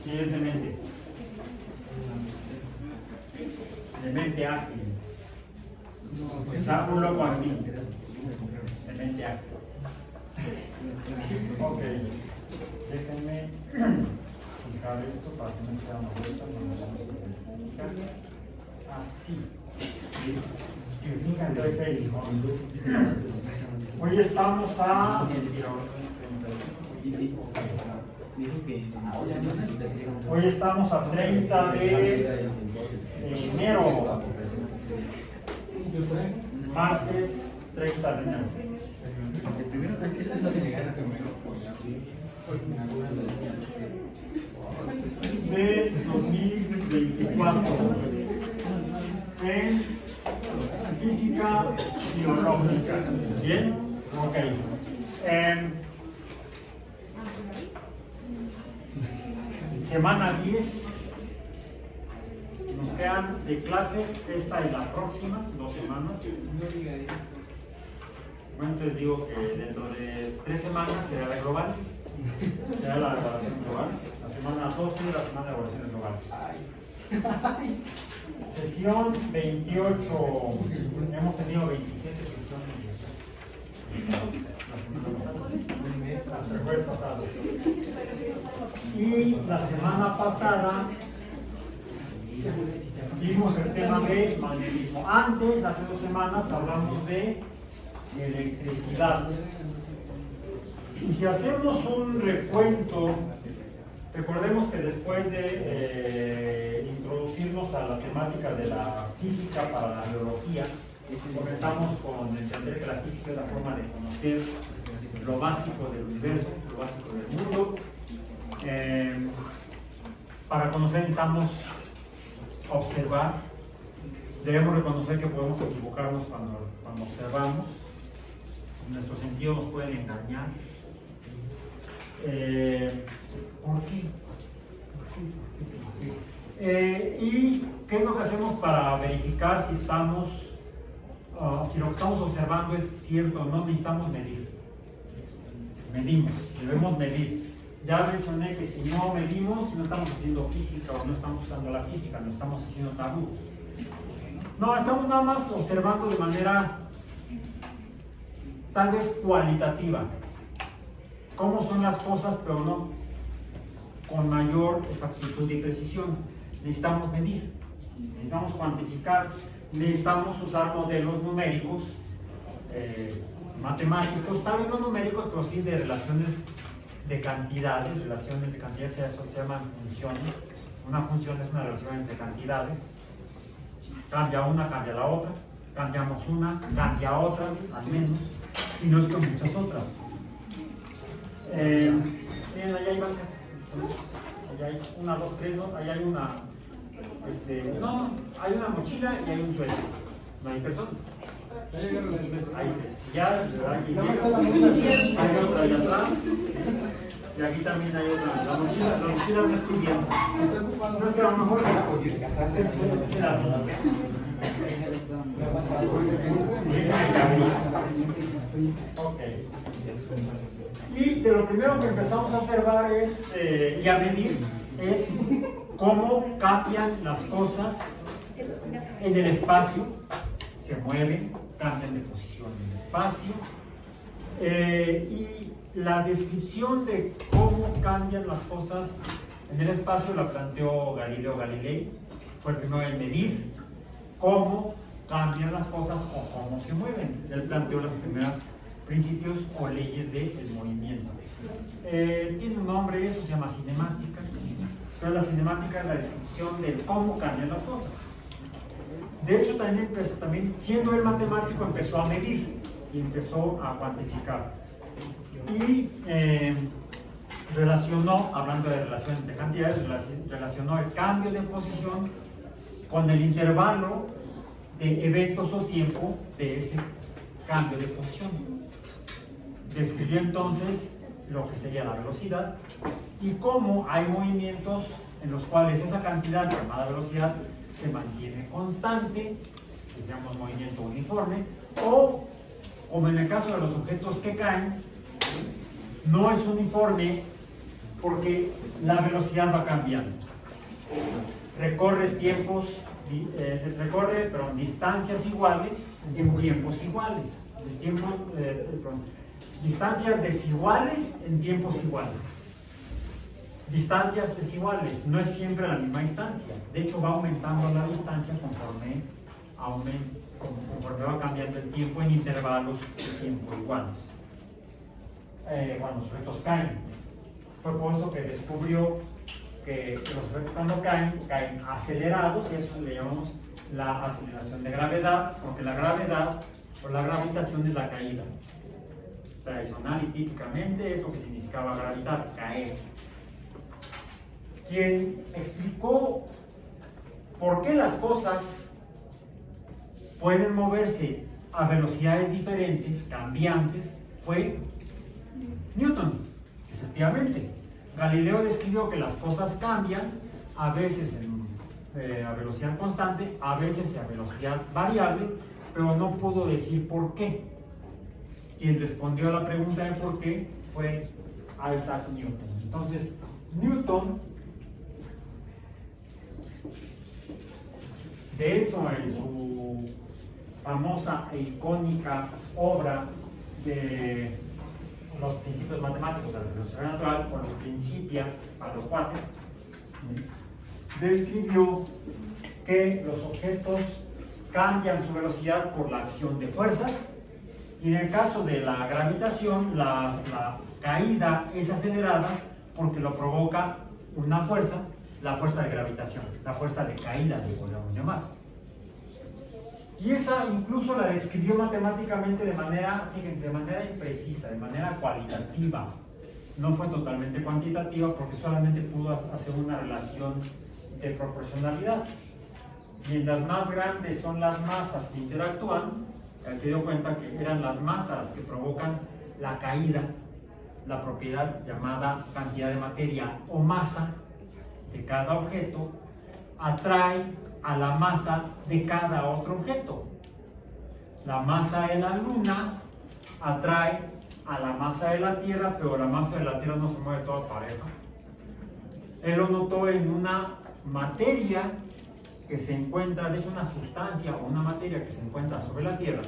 Sí, es de mente. De mente ágil. O sea, un loco aquí. De mente ágil. Ok. Déjenme fijar esto para que no me quede una vuelta. Así. Entonces, hoy estamos a Hoy estamos a 30 de enero, martes 30 de enero. De 2024 en física biológica. ¿Bien? Ok. Semana 10. Nos quedan de clases esta y la próxima, 2 semanas. Bueno, entonces digo que dentro de 3 semanas será la global. Será la evaluación global. La semana 12 la semana de evaluaciones globales. Sesión 28. Hemos tenido 27 sesiones. La jueves pasado. Y la semana pasada vimos el tema de magnetismo. Antes, hace 2 semanas, hablamos de electricidad. Y si hacemos un recuento, recordemos que después de introducirnos a la temática de la física para la biología, comenzamos con entender que la física es la forma de conocer lo básico del universo, lo básico del mundo. Para conocer necesitamos observar. Debemos reconocer que podemos equivocarnos cuando observamos. Nuestros sentidos nos pueden engañar. ¿Por qué? ¿Y qué es lo que hacemos para verificar si si lo que estamos observando es cierto o no? Necesitamos medir. Medimos, debemos medir. Ya mencioné que si no medimos, no estamos haciendo física o no estamos usando la física, no estamos haciendo tabú. No, estamos nada más observando de manera tal vez cualitativa cómo son las cosas, pero no con mayor exactitud y precisión. Necesitamos medir, necesitamos cuantificar, necesitamos usar modelos numéricos, matemáticos, tal vez no numéricos, pero sí de relaciones de cantidades. Relaciones de cantidades, eso se llaman funciones. Una función es una relación entre cantidades. Cambia una, cambia la otra. Cambiamos una, cambia otra, al menos, si no es con muchas otras. Miren, allá hay bancas disponibles. Allá hay 1, 2, 3, ¿no? Allá hay una. No, hay una mochila y hay un suéter. No hay personas. Hay 3. Ya, hay otra allá atrás. Y aquí también hay otra. La mochila no estoy viendo. No es que a lo mejor es la ok. Y de lo primero que empezamos a observar y a medir es cómo cambian las cosas en el espacio, se mueven, cambian de posición en el espacio. Y la descripción de cómo cambian las cosas en el espacio la planteó Galileo Galilei. Fue el primero en medir cómo cambian las cosas o cómo se mueven. Él planteó los primeros principios o leyes del movimiento. Tiene un nombre, eso se llama cinemática. Pero la cinemática es la descripción de cómo cambian las cosas. De hecho, también siendo él matemático, empezó a medir y empezó a cuantificar. Y relacionó, hablando de relación de cantidades, relacionó el cambio de posición con el intervalo de eventos o tiempo de ese cambio de posición. Describió entonces lo que sería la velocidad y cómo hay movimientos en los cuales esa cantidad llamada velocidad se mantiene constante, digamos movimiento uniforme, o como en el caso de los objetos que caen, no es uniforme porque la velocidad va cambiando. Recorre distancias iguales en tiempos iguales. Distancias desiguales en tiempos iguales. Distancias desiguales, no es siempre la misma distancia. De hecho, va aumentando la distancia conforme va cambiando el tiempo en intervalos de tiempo iguales. Cuando los objetos caen. Fue por eso que descubrió que los objetos cuando caen acelerados, y eso le llamamos la aceleración de gravedad, porque la gravedad o la gravitación es la caída. Tradicional y típicamente es lo que significaba gravitar, caer. Quien explicó por qué las cosas pueden moverse a velocidades diferentes, cambiantes, fue Newton, efectivamente. Galileo describió que las cosas cambian, a veces a velocidad constante, a veces a velocidad variable, pero no pudo decir por qué. Quien respondió a la pregunta de por qué fue Isaac Newton. Entonces, Newton, de hecho, en su famosa e icónica obra de los principios matemáticos de la velocidad natural, o los Principia para los cuates, describió que los objetos cambian su velocidad por la acción de fuerzas, y en el caso de la gravitación, la caída es acelerada porque lo provoca una fuerza, la fuerza de gravitación, la fuerza de caída, le podemos llamar. Y esa incluso la describió matemáticamente de manera, fíjense, de manera imprecisa, de manera cualitativa. No fue totalmente cuantitativa porque solamente pudo hacer una relación de proporcionalidad. Mientras más grandes son las masas que interactúan, él se dio cuenta que eran las masas que provocan la caída, la propiedad llamada cantidad de materia o masa de cada objeto, atrae a la masa de cada otro objeto. La masa de la Luna atrae a la masa de la Tierra, pero la masa de la Tierra no se mueve toda pareja. Él lo notó en una materia que se encuentra, de hecho una sustancia o una materia que se encuentra sobre la Tierra,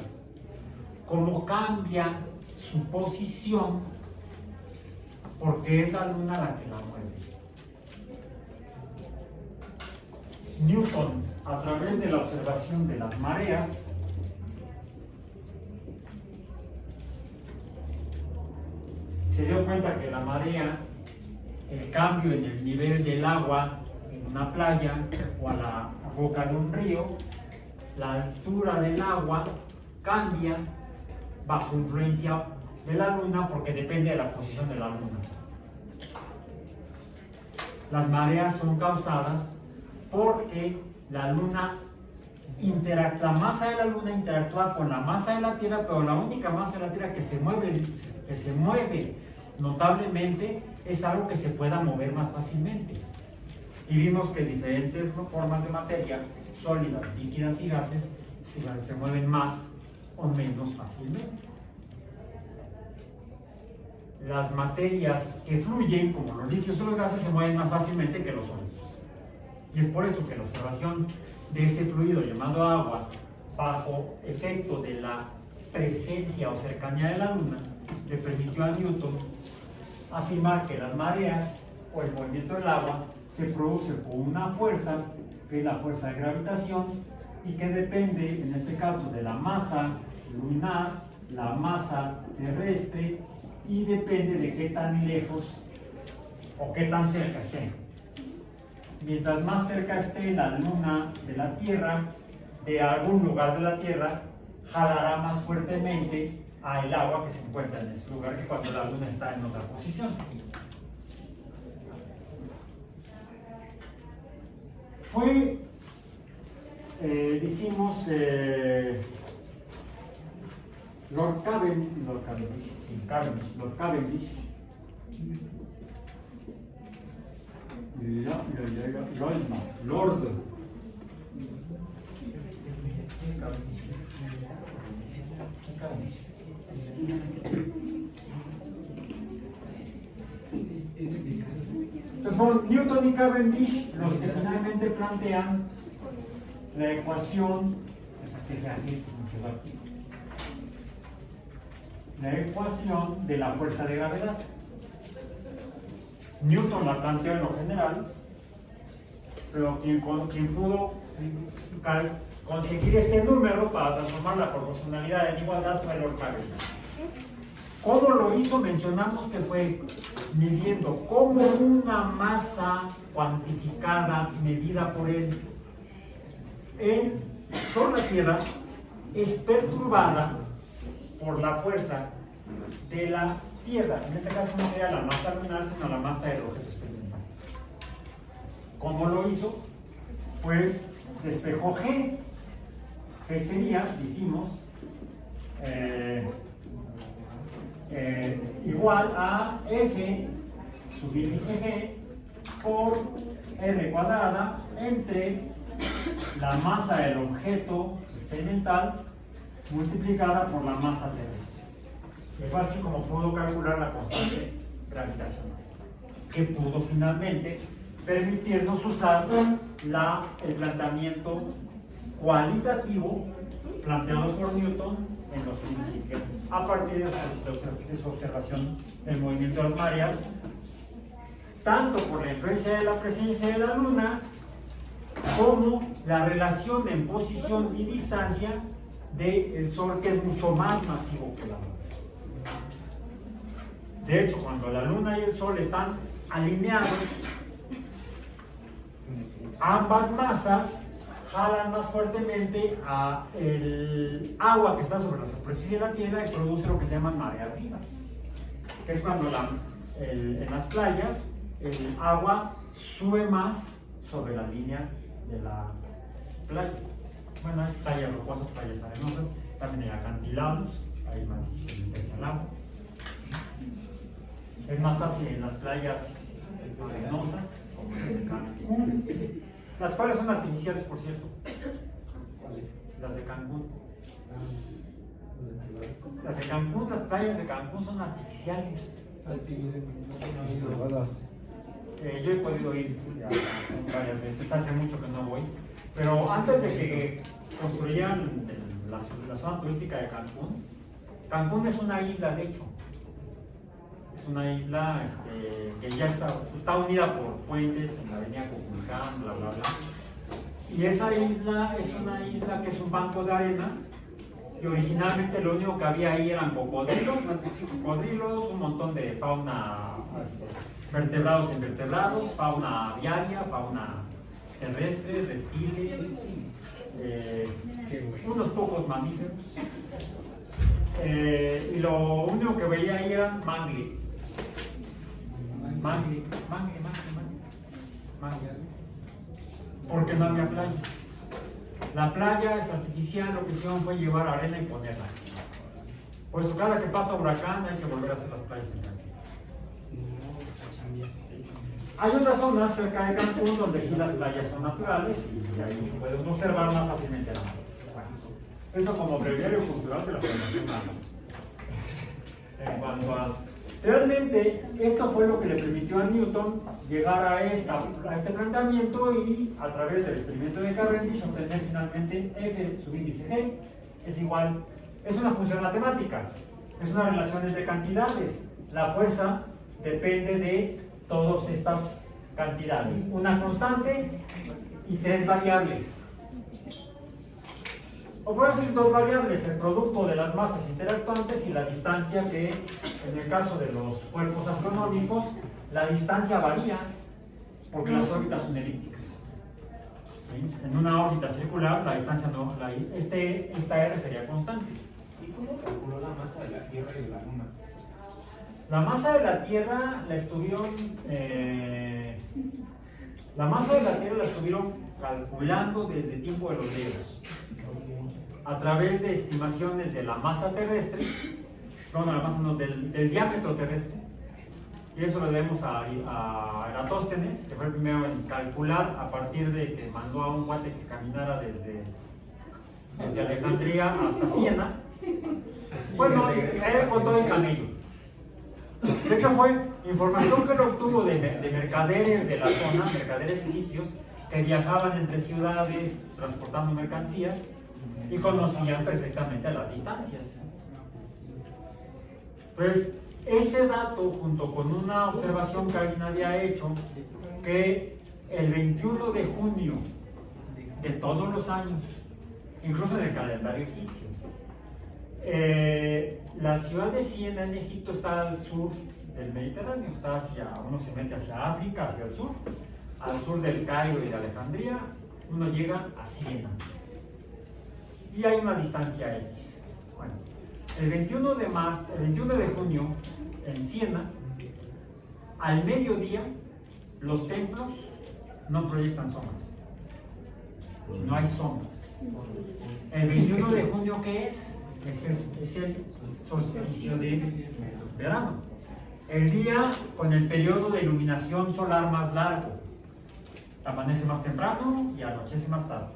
cómo cambia su posición porque es la Luna la que la mueve. Newton, a través de la observación de las mareas, se dio cuenta que la marea, el cambio en el nivel del agua en una playa o a la boca de un río, la altura del agua cambia bajo influencia de la Luna porque depende de la posición de la Luna. Las mareas son causadas porque la masa de la Luna interactúa con la masa de la Tierra, pero la única masa de la Tierra que se mueve notablemente es algo que se pueda mover más fácilmente. Y vimos que diferentes formas de materia, sólidas, líquidas y gases, se mueven más o menos fácilmente. Las materias que fluyen, como los líquidos o los gases, se mueven más fácilmente que los sólidos. Y es por eso que la observación de ese fluido llamado agua, bajo efecto de la presencia o cercanía de la Luna, le permitió a Newton afirmar que las mareas o el movimiento del agua se produce por una fuerza, que es la fuerza de gravitación, y que depende, en este caso, de la masa lunar, la masa terrestre, y depende de qué tan lejos o qué tan cerca estén. Mientras más cerca esté la Luna de la Tierra, de algún lugar de la Tierra, jalará más fuertemente al agua que se encuentra en ese lugar que cuando la Luna está en otra posición. Fue, dijimos, Lord Cavendish, Lord. Fueron Newton y Cavendish los que finalmente plantean la ecuación, la ecuación de la fuerza de gravedad. Newton la planteó en lo general, pero quien pudo conseguir este número para transformar la proporcionalidad en igualdad fue Lord Cavendish. ¿Cómo lo hizo? Mencionamos que fue midiendo cómo una masa cuantificada, medida por él, sobre la Tierra, es perturbada por la fuerza de la Tierra. En este caso no sería la masa lunar, sino la masa del objeto experimental. ¿Cómo lo hizo? Pues despejó G. G sería, dijimos, igual a F subíndice G por R cuadrada entre la masa del objeto experimental multiplicada por la masa terrestre. Y fue así como pudo calcular la constante gravitacional, que pudo finalmente permitirnos usar el planteamiento cualitativo planteado por Newton en los principios, a partir de su observación del movimiento de las mareas, tanto por la influencia de la presencia de la Luna, como la relación en posición y distancia del Sol, que es mucho más masivo que la Luna. De hecho, cuando la Luna y el Sol están alineados, ambas masas jalan más fuertemente a el agua que está sobre la superficie de la Tierra y produce lo que se llaman mareas vivas, que es cuando en las playas el agua sube más sobre la línea de la playa. Bueno, hay playas rocosas, playas arenosas, también hay acantilados, hay más difícil meterse al agua. Es más fácil en las playas arenosas, como las de Cancún, las cuales son artificiales, por cierto. Las de Cancún. Las playas de Cancún son artificiales. Yo he podido ir varias veces, hace mucho que no voy, pero antes de que construyeran la zona turística de Cancún, Cancún es una isla, de hecho. Es una isla que ya está unida por puentes en la avenida Cuculcán, bla, bla, bla. Y esa isla es una isla que es un banco de arena, y originalmente lo único que había ahí eran cocodrilos, un montón de fauna, vertebrados e invertebrados, fauna aviaria, fauna terrestre, reptiles, unos pocos mamíferos. Y lo único que veía ahí eran mangle. Porque no había playa. La playa es artificial, lo que hicieron fue llevar arena y ponerla. Por eso cada que pasa huracán hay que volver a hacer las playas en Cancún. Hay otras zonas cerca de Cancún donde sí las playas son naturales y ahí puedes observar más fácilmente la mar. Bueno, eso como breviario cultural de la formación humana. En cuanto a... Realmente, esto fue lo que le permitió a Newton llegar a este planteamiento y, a través del experimento de Cavendish, obtener finalmente F subíndice G es igual, es una función matemática, es una relación entre cantidades. La fuerza depende de todas estas cantidades, una constante y tres variables. O podemos decir dos variables, el producto de las masas interactuantes y la distancia, que en el caso de los cuerpos astronómicos, la distancia varía porque las órbitas son elípticas. ¿Sí? En una órbita circular, la distancia no, esta R sería constante. ¿Y cómo calculó la masa de la Tierra y de la Luna? La masa de la Tierra la estuvieron calculando desde el tiempo de los griegos, a través de estimaciones de la masa terrestre, del diámetro terrestre, y eso lo debemos a Eratóstenes, que fue el primero en calcular a partir de que mandó a un guate que caminara desde Alejandría hasta Siena. Bueno, él con todo el camello. De hecho fue Información que lo obtuvo de mercaderes de la zona, mercaderes egipcios, que viajaban entre ciudades transportando mercancías y conocían perfectamente las distancias. Entonces, ese dato, junto con una observación que alguien había hecho, que el 21 de junio de todos los años, incluso en el calendario egipcio, la ciudad de Siena en Egipto está al sur del Mediterráneo, está uno se mete hacia África, hacia el sur, al sur del Cairo y de Alejandría, uno llega a Siena. Y hay una distancia X. Bueno, el 21 de junio, en Siena, al mediodía, los templos no proyectan sombras. No hay sombras. El 21 de junio, ¿qué es? Es el solsticio de verano. El día con el periodo de iluminación solar más largo. Amanece más temprano y anochece más tarde.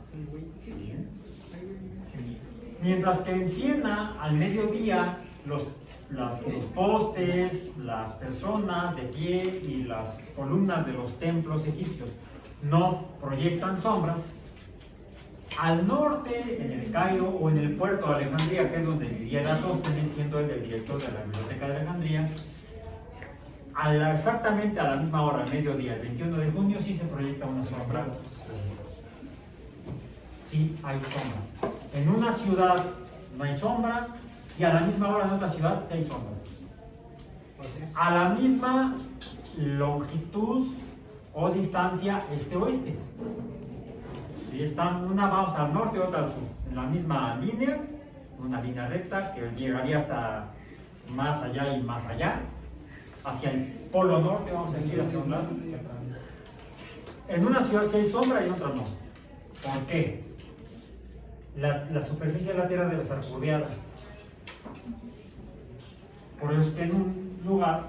Mientras que en Siena, al mediodía, los postes, las personas de pie y las columnas de los templos egipcios no proyectan sombras. Al norte, en el Cairo o en el puerto de Alejandría, que es donde vivía Eratóstenes, siendo él el director de la biblioteca de Alejandría, exactamente a la misma hora, al mediodía, el 21 de junio, sí se proyecta una sombra. Sí hay sombra. En una ciudad no hay sombra y a la misma hora en otra ciudad sí hay sombra. A la misma longitud o distancia este-oeste. ¿Sí? Están una vamos al norte y otra al sur, en la misma línea, una línea recta que llegaría hasta más allá y más allá, hacia el polo norte, vamos a decir, hacia un lado. En una ciudad sí hay sombra y en otra no. ¿Por qué? La superficie de la Tierra debe estar curveada. Por eso es que en un lugar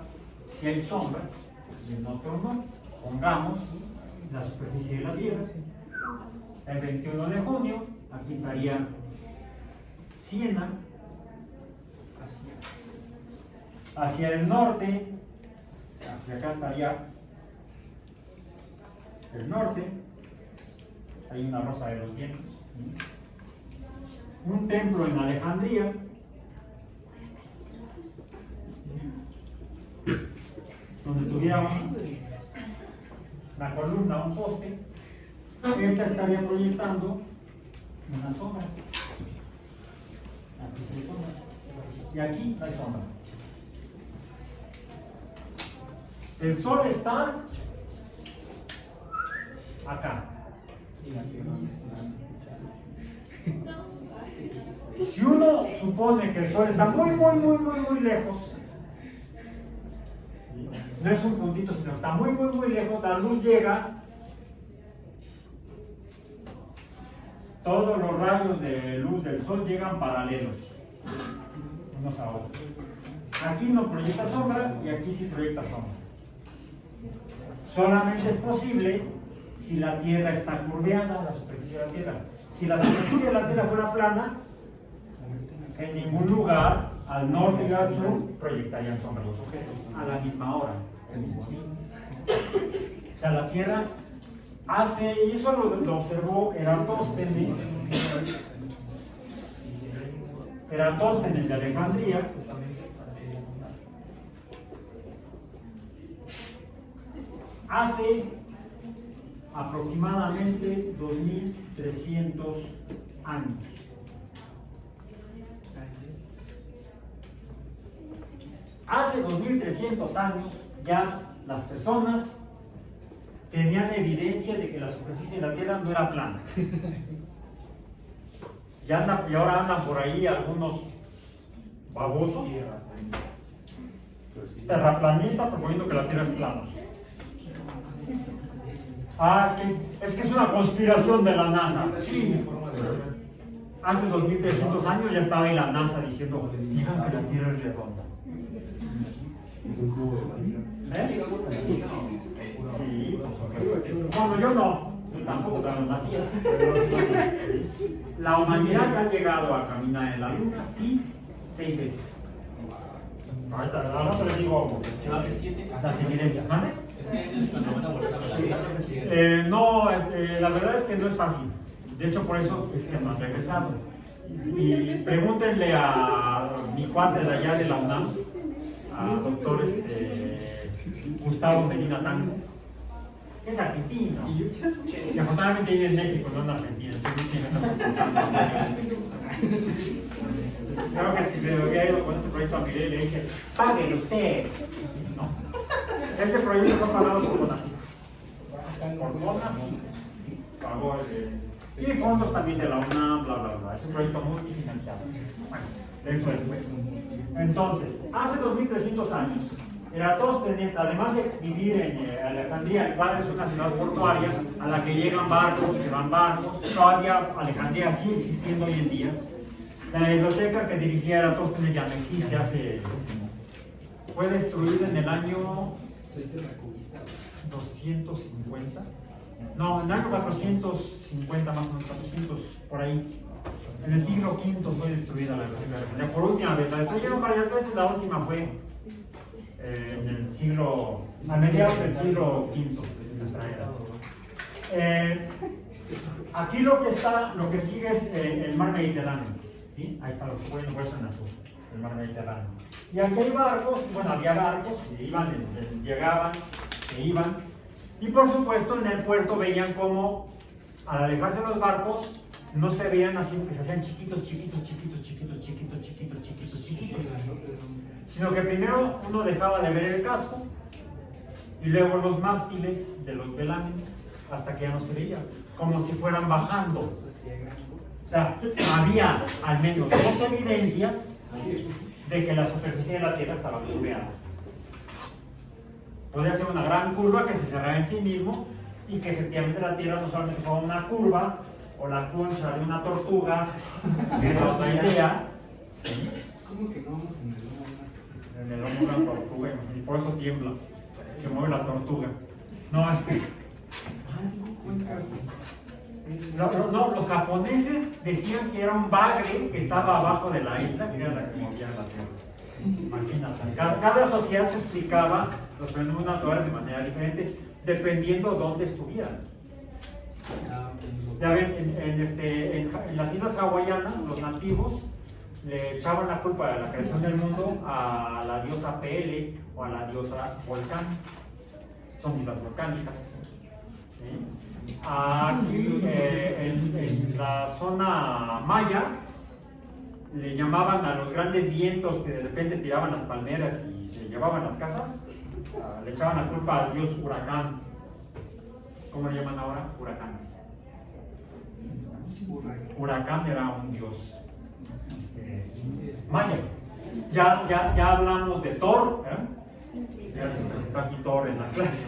si hay sombra y en otro no. Pongamos la superficie de la Tierra. El 21 de junio, aquí estaría Siena. Hacia el norte, hacia acá estaría el norte. Hay una rosa de los vientos. Un templo en Alejandría, donde tuviera una columna, un poste. Esta estaría proyectando una sombra. Aquí sí hay sombra. Y aquí no hay sombra. El sol está acá. Si uno supone que el sol está muy lejos, no es un puntito, sino está muy lejos, la luz llega, todos los rayos de luz del sol llegan paralelos unos a otros. Aquí no proyecta sombra y aquí sí proyecta sombra. Solamente es posible si la Tierra está curveada, la superficie de la Tierra. Si la superficie de la Tierra fuera plana, en ningún lugar, al norte y al sur, proyectarían sombra los objetos a la misma hora. O sea, la Tierra hace, y eso lo observó Eratóstenes de Alejandría, hace aproximadamente 2300 años. Hace 2300 años ya las personas tenían evidencia de que la superficie de la Tierra no era plana. Y ahora andan por ahí algunos babosos terraplanistas proponiendo que la Tierra es plana. Es que es una conspiración de la NASA. Sí. Hace 2300 años ya estaba ahí la NASA diciendo, digan que la Tierra es redonda. Sí, bueno, yo no, yo tampoco, pero los nacías. La humanidad ha llegado a caminar en la Luna, sí, 6 veces. Ahorita, ahora les digo las evidencias, ¿vale? No, la verdad es que no es fácil. De hecho, por eso es que no han regresado. Y pregúntenle a mi cuate de allá de la UNAM, al doctor Gustavo Medina Tango. Es argentino. Y afortunadamente vive en México, no en Argentina. Creo que si le hubiera ido con este proyecto a Miguel le dice, páguele usted. No. Ese proyecto fue pagado por CONACYT. Por CONACYT. Pagó y fondos también de la UNAM, bla, bla, bla. Es un proyecto multifinanciado. Bueno, de eso después. Entonces, hace 2300 años, Eratóstenes, además de vivir en Alejandría, el cual es una ciudad portuaria a la que llegan barcos, se van barcos, todavía Alejandría sigue existiendo hoy en día. La biblioteca que dirigía Eratóstenes ya no existe, fue destruida en el año 250. No, en el año 450 más o menos, 400 por ahí. En el siglo V fue destruida la biblioteca de Alejandría. Por última vez, la destruyeron varias veces, la última fue en el siglo, a mediados del siglo V de nuestra era. Aquí lo que sigue es el mar Mediterráneo, ¿sí? Ahí está lo que pueden ver en azul, el mar Mediterráneo. Y aquí hay barcos, bueno, había barcos, llegaban, se iban, y por supuesto en el puerto veían como al alejarse los barcos no se veían así, que se hacían chiquitos, sino que primero uno dejaba de ver el casco y luego los mástiles de los velames hasta que ya no se veía, como si fueran bajando. O sea, había al menos dos evidencias de que la superficie de la Tierra estaba curveada. Podría ser una gran curva que se cerrara en sí mismo y que efectivamente la Tierra no solamente fuera una curva o la concha de una tortuga, que era otra idea. ¿Cómo que no vamos en el lomo? En el lomo de una tortuga, y por eso tiembla, se mueve la tortuga. No, no, los japoneses decían que era un bagre que estaba abajo de la isla, que era la que movía la Tierra. Imagínate, cada sociedad se explicaba los fenómenos naturales de manera diferente, dependiendo de dónde estuvieran. Ya ven, en las islas hawaianas, los nativos le echaban la culpa de la creación del mundo a la diosa Pele o a la diosa Volcán. Son islas volcánicas. ¿Sí? Aquí en la zona maya le llamaban a los grandes vientos que de repente tiraban las palmeras y se llevaban las casas, le echaban la culpa al dios huracán. ¿Cómo le llaman ahora? Huracanes. Huracán era un dios maya. Ya hablamos de Thor, ya se presentó aquí Thor en la clase.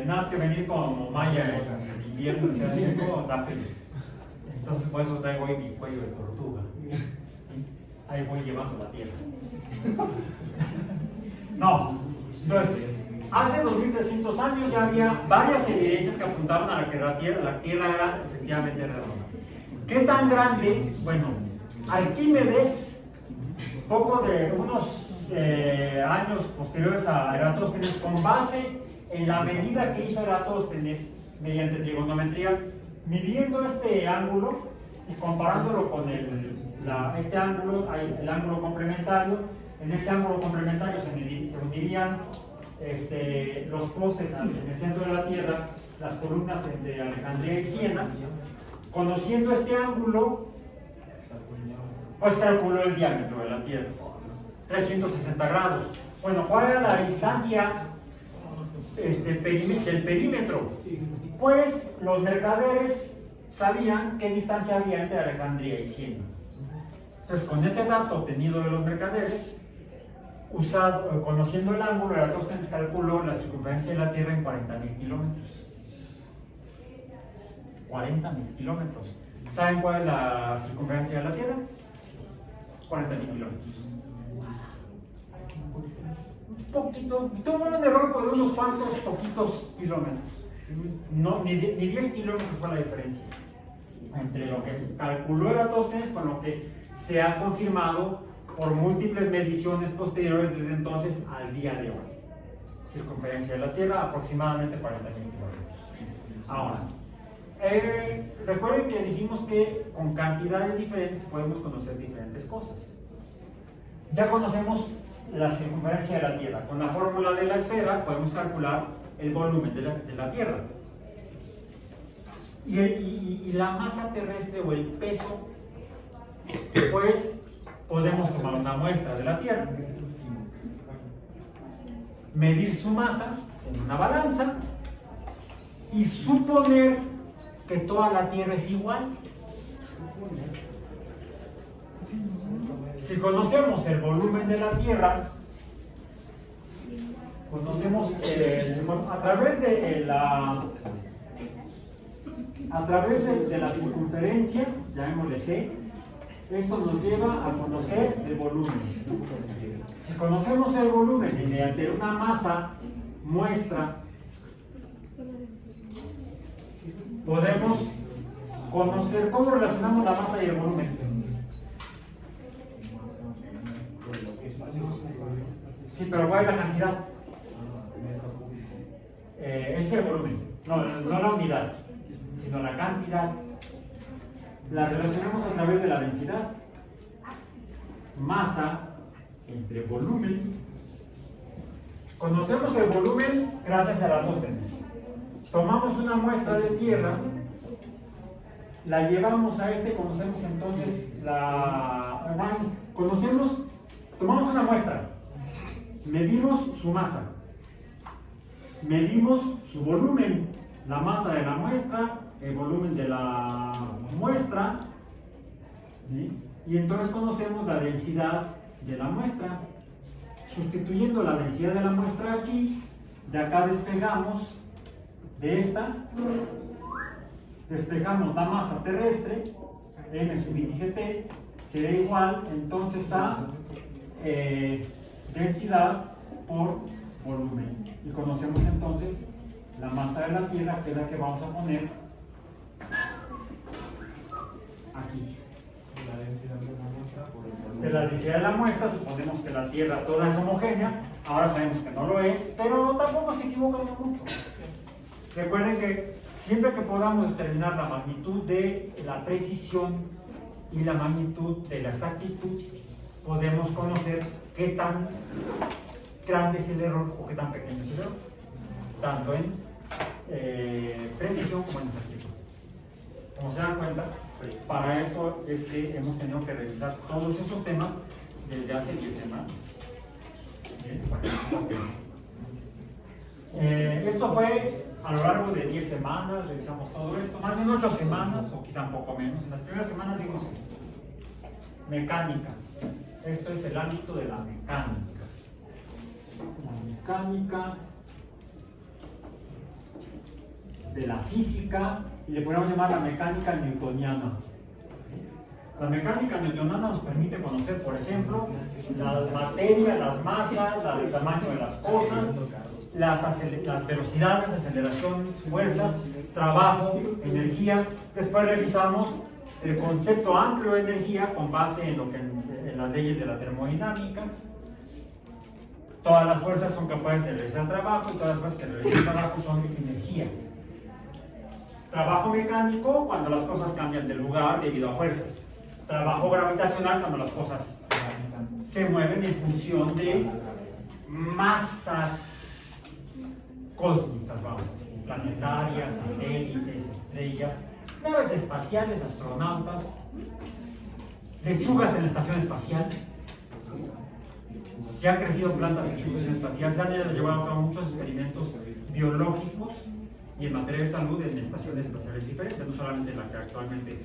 Nada más que venir como maya en invierno, sea seco, da frío. Entonces por eso traigo hoy mi cuello de tortuga. ¿Sí? Ahí voy llevando la tierra. No, entonces, hace 2300 años ya había varias evidencias que apuntaban a que la Tierra era efectivamente redonda. ¿Qué tan grande? Bueno, Arquímedes, poco de unos años posteriores a Eratóstenes, con base en la medida que hizo Eratóstenes mediante trigonometría, midiendo este ángulo y comparándolo con este ángulo, el ángulo complementario. En ese ángulo complementario se unirían los postes en el centro de la Tierra, las columnas de Alejandría y Siena. Conociendo este ángulo, pues calculó el diámetro de la Tierra, 360 grados. Bueno, ¿cuál era la distancia del perímetro? Pues los mercaderes sabían qué distancia había entre Alejandría y Siena. Entonces, con ese dato obtenido de los mercaderes, conociendo el ángulo, Eratóstenes calculó la circunferencia de la Tierra en 40.000 kilómetros. 40.000 kilómetros. ¿Saben cuál es la circunferencia de la Tierra? 40.000 kilómetros. Un poquito, tuvo un error por unos cuantos poquitos kilómetros. No, ni 10 kilómetros fue la diferencia entre lo que calculó Eratóstenes con lo que se ha confirmado por múltiples mediciones posteriores desde entonces al día de hoy. Circunferencia de la Tierra, aproximadamente 40.000 kilómetros. Ahora, recuerden que dijimos que con cantidades diferentes podemos conocer diferentes cosas. Ya conocemos la circunferencia de la Tierra. Con la fórmula de la esfera podemos calcular el volumen de la Tierra. Y la masa terrestre o el peso, pues podemos tomar una muestra de la Tierra, medir su masa en una balanza y suponer que toda la Tierra es igual. Si conocemos el volumen de la Tierra, conocemos a través de la circunferencia, llamémosle C, esto nos lleva a conocer el volumen. Si conocemos el volumen y mediante una masa muestra, podemos conocer cómo relacionamos la masa y el volumen. Sí, pero ¿cuál es la cantidad? Es el volumen, no la unidad, sino la cantidad. La relacionamos a través de la densidad. Masa entre volumen. Conocemos el volumen gracias a Aristóteles. Tomamos una muestra de tierra, la llevamos a conocemos entonces tomamos una muestra, medimos su masa, medimos su volumen, la masa de la muestra, el volumen de la muestra, ¿sí? Y entonces conocemos la densidad de la muestra. Sustituyendo la densidad de la muestra aquí, de acá despejamos despejamos la masa terrestre, m sub índice t, será igual entonces a densidad por volumen. Y conocemos entonces la masa de la Tierra, que es la que vamos a poner aquí. De la densidad de la muestra, suponemos que la Tierra toda es homogénea. Ahora sabemos que no lo es, pero tampoco se equivocan mucho. Recuerden que siempre que podamos determinar la magnitud de la precisión y la magnitud de la exactitud, podemos conocer qué tan grande es el error o qué tan pequeño es el error, tanto en precisión como en exactitud. Como se dan cuenta, pues, para eso es que hemos tenido que revisar todos estos temas desde hace 10 semanas. Esto fue a lo largo de 10 semanas, revisamos todo esto, más bien 8 semanas o quizá un poco menos. En las primeras semanas vimos esto. Mecánica. Esto es el ámbito de la mecánica. La mecánica de la física, y le podemos llamar la mecánica newtoniana. La mecánica newtoniana nos permite conocer, por ejemplo, la materia, las masas, el tamaño de las cosas, las velocidades, aceleraciones, fuerzas, trabajo, energía. Después revisamos el concepto amplio de energía con base en las leyes de la termodinámica. Todas las fuerzas son capaces de realizar trabajo y todas las fuerzas que realizan trabajo son energía. Trabajo mecánico cuando las cosas cambian de lugar debido a fuerzas. Trabajo gravitacional cuando las cosas se mueven en función de masas cósmicas, vamos a decir, planetarias, satélites, estrellas, naves espaciales, astronautas, lechugas en la estación espacial. Se han crecido plantas en la estación espacial, se han llevado a cabo muchos experimentos biológicos y en materia de salud en estaciones espaciales diferentes, no solamente la que actualmente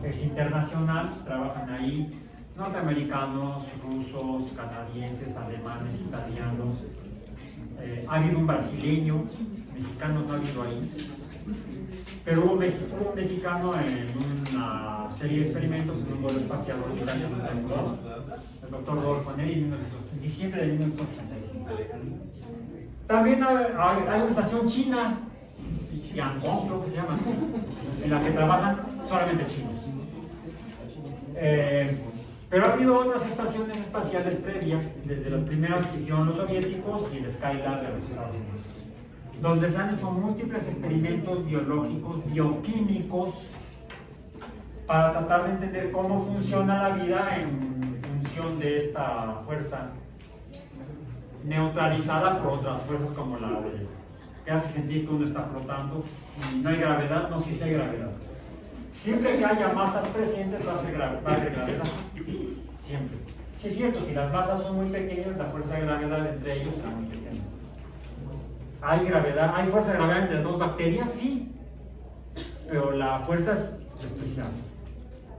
es internacional. Trabajan ahí norteamericanos, rusos, canadienses, alemanes, italianos. Ha habido un brasileño, mexicanos no ha habido ahí, pero hubo un mexicano en una serie de experimentos en un vuelo espacial orbitando el triángulo, el doctor Rodolfo Neri, en diciembre de 1985. También hay una estación china, Tiangong creo que se llama, en la que trabajan solamente chinos. Pero ha habido otras estaciones espaciales previas, desde las primeras que hicieron los soviéticos y el Skylab de los Estados Unidos, donde se han hecho múltiples experimentos biológicos, bioquímicos, para tratar de entender cómo funciona la vida en función de esta fuerza neutralizada por otras fuerzas como la de que hace sentir que uno está flotando y no hay gravedad. No, sí, sí hay gravedad. Siempre que haya masas presentes va a haber gravedad. Siempre. Sí es cierto, si las masas son muy pequeñas, la fuerza de gravedad entre ellos será muy pequeña. ¿Hay gravedad? ¿Hay fuerza de gravedad entre dos bacterias? Sí. Pero la fuerza es especial.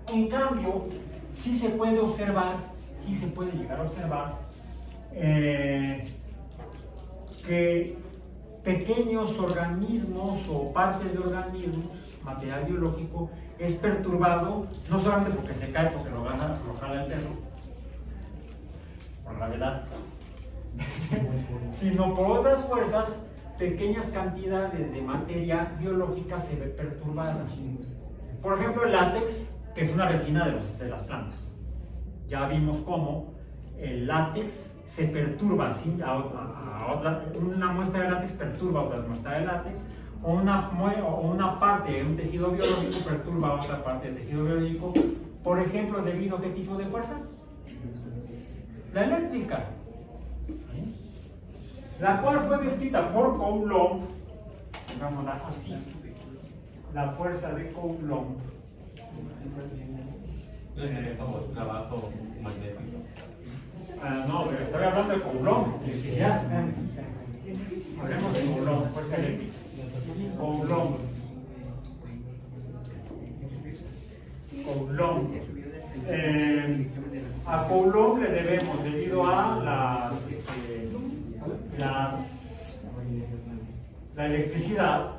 En cambio, sí se puede observar, sí se puede llegar a observar que pequeños organismos o partes de organismos, material biológico, es perturbado no solamente porque se cae, porque lo jala el perro, por gravedad, sino por otras fuerzas. Pequeñas cantidades de materia biológica se ven perturbadas. Por ejemplo, el látex, que es una resina de las plantas. Ya vimos cómo el látex se perturba, ¿sí? Una muestra de látex perturba a otra muestra de látex, o una parte de un tejido biológico perturba a otra parte del tejido biológico, por ejemplo, debido a qué tipo de fuerza? La eléctrica, la cual fue descrita por Coulomb, digámosla así, la fuerza de Coulomb. Como trabajo magnético. No, pero estoy hablando de Coulomb, electricidad. Hablemos de Coulomb, fuerza eléctrica. Coulomb. A Coulomb le debemos, debido a la electricidad,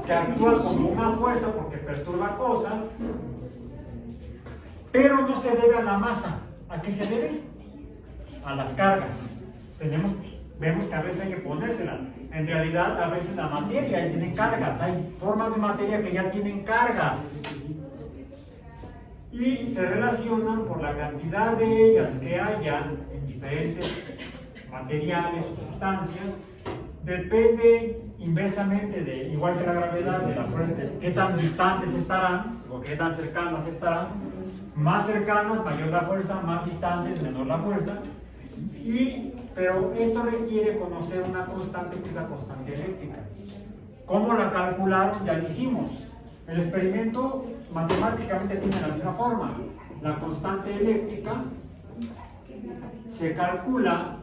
se actúa como una fuerza porque perturba cosas, pero no se debe a la masa. ¿A qué se debe? A las cargas. Vemos que a veces hay que ponérsela. En realidad, a veces la materia tiene cargas. Hay formas de materia que ya tienen cargas. Y se relacionan por la cantidad de ellas que haya en diferentes materiales o sustancias. Depende inversamente de, igual que la gravedad, de la fuerza, de qué tan distantes estarán o qué tan cercanas estarán. Más cercanas, mayor la fuerza; más distantes, menor la fuerza. Pero esto requiere conocer una constante, que es la constante eléctrica. ¿Cómo la calcularon? Ya lo hicimos. El experimento matemáticamente tiene la misma forma. La constante eléctrica se calcula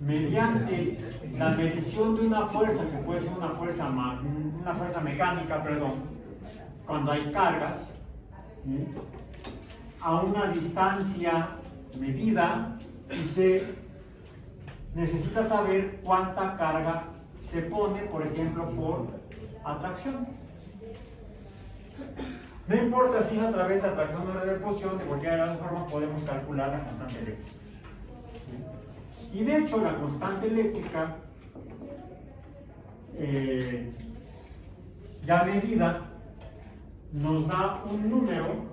mediante la medición de una fuerza, que puede ser una fuerza mecánica, cuando hay cargas, ¿sí?, a una distancia medida, y se necesita saber cuánta carga se pone, por ejemplo, por atracción. No importa si a través de atracción o de repulsión, de cualquiera de las dos formas podemos calcular la constante eléctrica. Y de hecho, la constante eléctrica, ya medida, nos da un número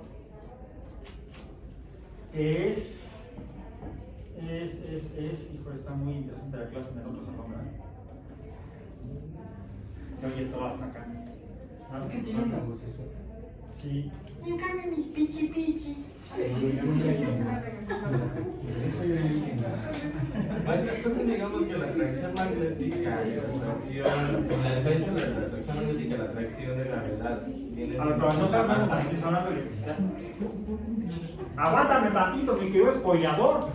que hijo, está muy interesante la clase en el otro salón, ¿verdad? Se oye todo hasta acá. Es que tiene una voz eso. Sí. Y en cambio mis pichi pichi. Entonces digamos que la atracción magnética y la diferencia entre la atracción magnética y la atracción de gravedad viene siendo No estamos hablando de electricidad. Aguántame tantito, mi querido espollador.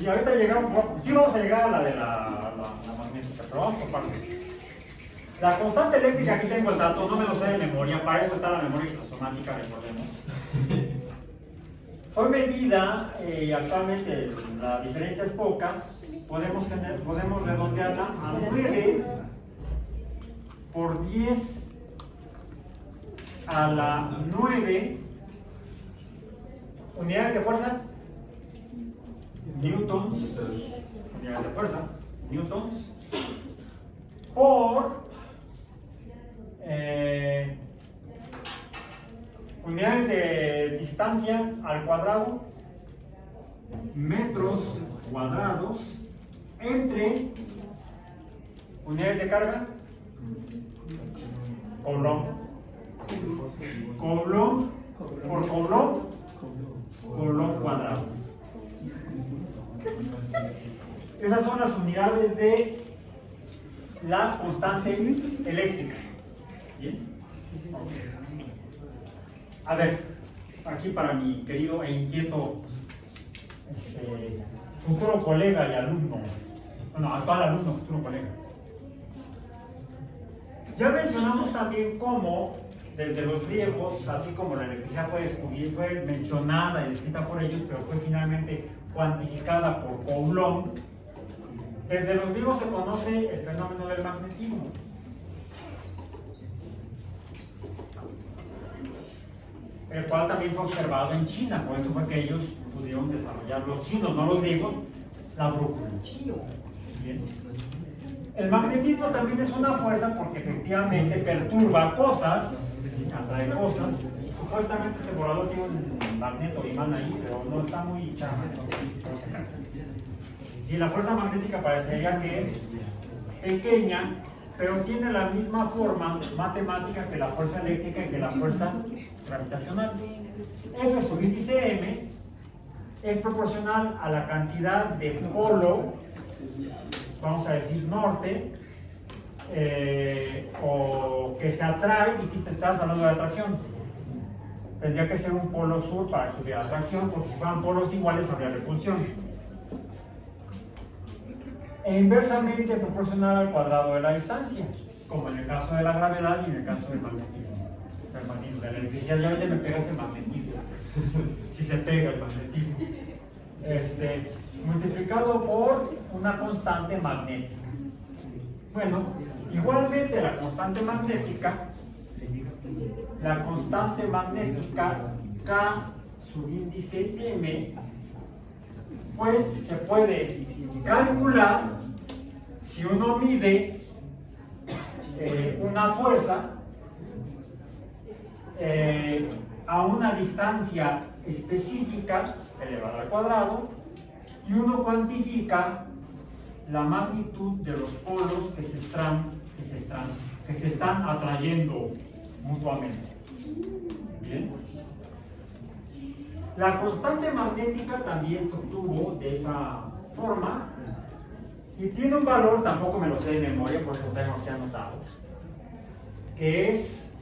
Y ahorita llegamos, sí vamos a llegar a la de la magnética, pero vamos por partes. La constante eléctrica, aquí tengo el dato, no me lo sé de memoria, para eso está la memoria extrasomática, recordemos. Fue medida, y actualmente la diferencia es poca, podemos redondearla a 9 por 10 a la 9 unidades de fuerza, newtons, unidades de fuerza, newtons, por unidades de distancia al cuadrado, metros cuadrados, entre unidades de carga, coulomb. Coulomb por coulomb, coulomb cuadrado. Esas son las unidades de la constante eléctrica. ¿Bien? A ver, aquí para mi querido e inquieto futuro colega y alumno, bueno, actual alumno, futuro colega. Ya mencionamos también cómo desde los griegos, así como la electricidad fue mencionada y descrita por ellos, pero fue finalmente cuantificada por Coulomb. Desde los griegos se conoce el fenómeno del magnetismo. El cual también fue observado en China, por eso fue que ellos pudieron desarrollar, los chinos, no los griegos, la brújula. Bien. El magnetismo también es una fuerza porque efectivamente perturba cosas, atrae cosas. Supuestamente este borrador tiene un magneto imán ahí, pero no está muy chafa, entonces no se cae. Si la fuerza magnética parecería que es pequeña, pero tiene la misma forma matemática que la fuerza eléctrica y que la fuerza gravitacional. F sub índice m es proporcional a la cantidad de polo, vamos a decir norte, o que se atrae. Dijiste, estabas hablando de atracción. Tendría que ser un polo sur para que hubiera atracción, porque si fueran polos iguales habría repulsión. E inversamente proporcional al cuadrado de la distancia, como en el caso de la gravedad y en el caso del magnetismo. El magnetismo, de la electricidad, ya se me pega este magnetismo. Si se pega el magnetismo. Multiplicado por una constante magnética. Bueno, igualmente la constante magnética K sub índice m, pues se puede calcular si uno mide una fuerza a una distancia específica elevada al cuadrado y uno cuantifica la magnitud de los polos que se están atrayendo mutuamente. Bien. La constante magnética también se obtuvo de esa forma y tiene un valor, tampoco me lo sé de memoria, por eso lo tengo aquí anotado, que es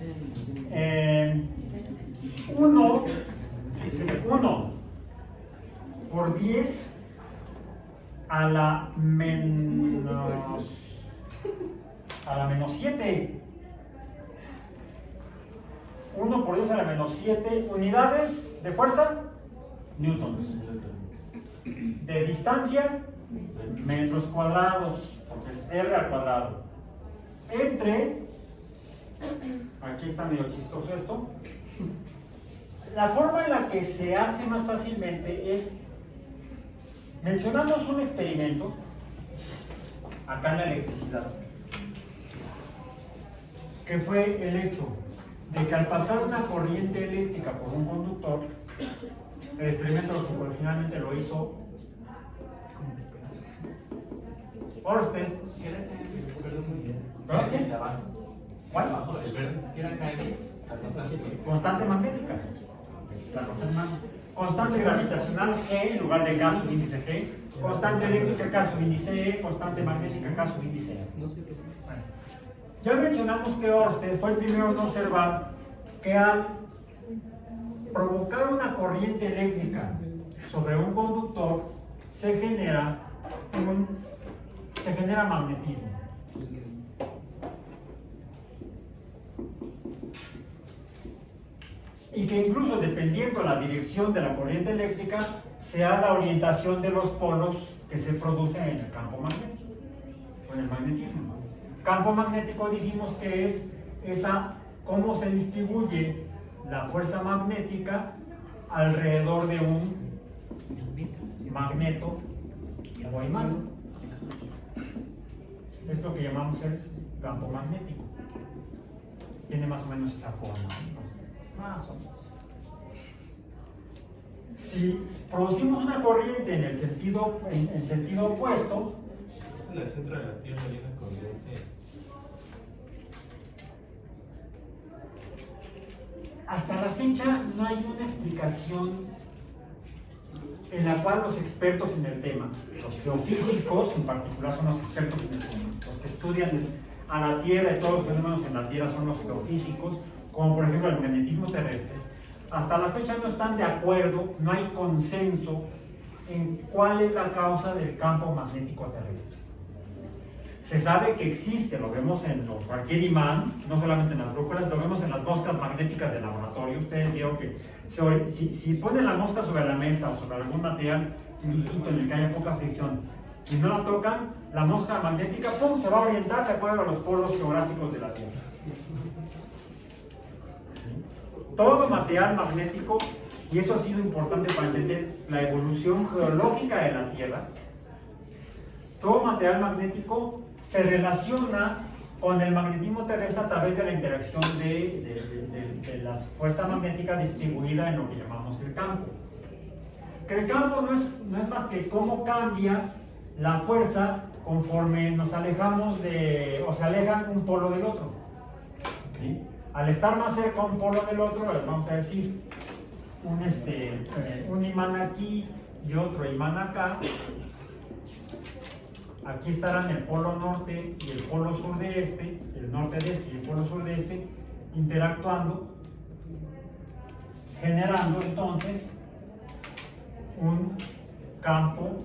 1 por 10 a la menos 7. 1 por 10 a la menos 7 unidades de fuerza, newtons. De distancia, metros cuadrados, porque es R al cuadrado. Entre, aquí está medio chistoso esto, la forma en la que se hace más fácilmente es, mencionamos un experimento, acá en la electricidad, que fue el hecho de que al pasar una corriente eléctrica por un conductor, el experimento originalmente lo hizo Ørsted. ¿Cuál? Constante magnética. La constante gravitacional G en lugar de K sub índice G. Constante eléctrica K sub índice E. Constante magnética K sub índice E. Ya mencionamos que Ørsted fue el primero en observar que al provocar una corriente eléctrica sobre un conductor se genera magnetismo. Y que incluso dependiendo de la dirección de la corriente eléctrica sea la orientación de los polos que se producen en el campo magnético o en el magnetismo. Campo magnético dijimos que es cómo se distribuye la fuerza magnética alrededor de un magneto o imán. Es lo que llamamos el campo magnético. Tiene más o menos esa forma. Más o menos. Si producimos una corriente en el sentido, en sentido opuesto, Es en el centro de la Tierra hay una corriente. hasta la fecha no hay una explicación en la cual los expertos en el tema, los geofísicos en particular son los expertos en el tema, los que estudian a la Tierra y todos los fenómenos en la Tierra son los geofísicos, como por ejemplo el magnetismo terrestre. Hasta la fecha no están de acuerdo, no hay consenso en cuál es la causa del campo magnético terrestre. Se sabe que existe, lo vemos en cualquier imán, no solamente en las brújulas, lo vemos en las moscas magnéticas del laboratorio. Ustedes vieron que si ponen la mosca sobre la mesa o sobre algún material lisito en el que haya poca fricción y no la tocan, la mosca magnética ¡pum!, se va a orientar de acuerdo a los polos geográficos de la Tierra. Todo material magnético, y eso ha sido importante para entender la evolución geológica de la Tierra, todo material magnético se relaciona con el magnetismo terrestre a través de la interacción de la fuerza magnética distribuida en lo que llamamos el campo. Que el campo no es más que cómo cambia la fuerza conforme nos alejamos o se alejan un polo del otro. ¿Sí? Al estar más cerca un polo del otro, vamos a decir, un imán aquí y otro imán acá, aquí estarán el polo norte y el polo sur de este, el norte de este y el polo sur de este, interactuando, generando entonces un campo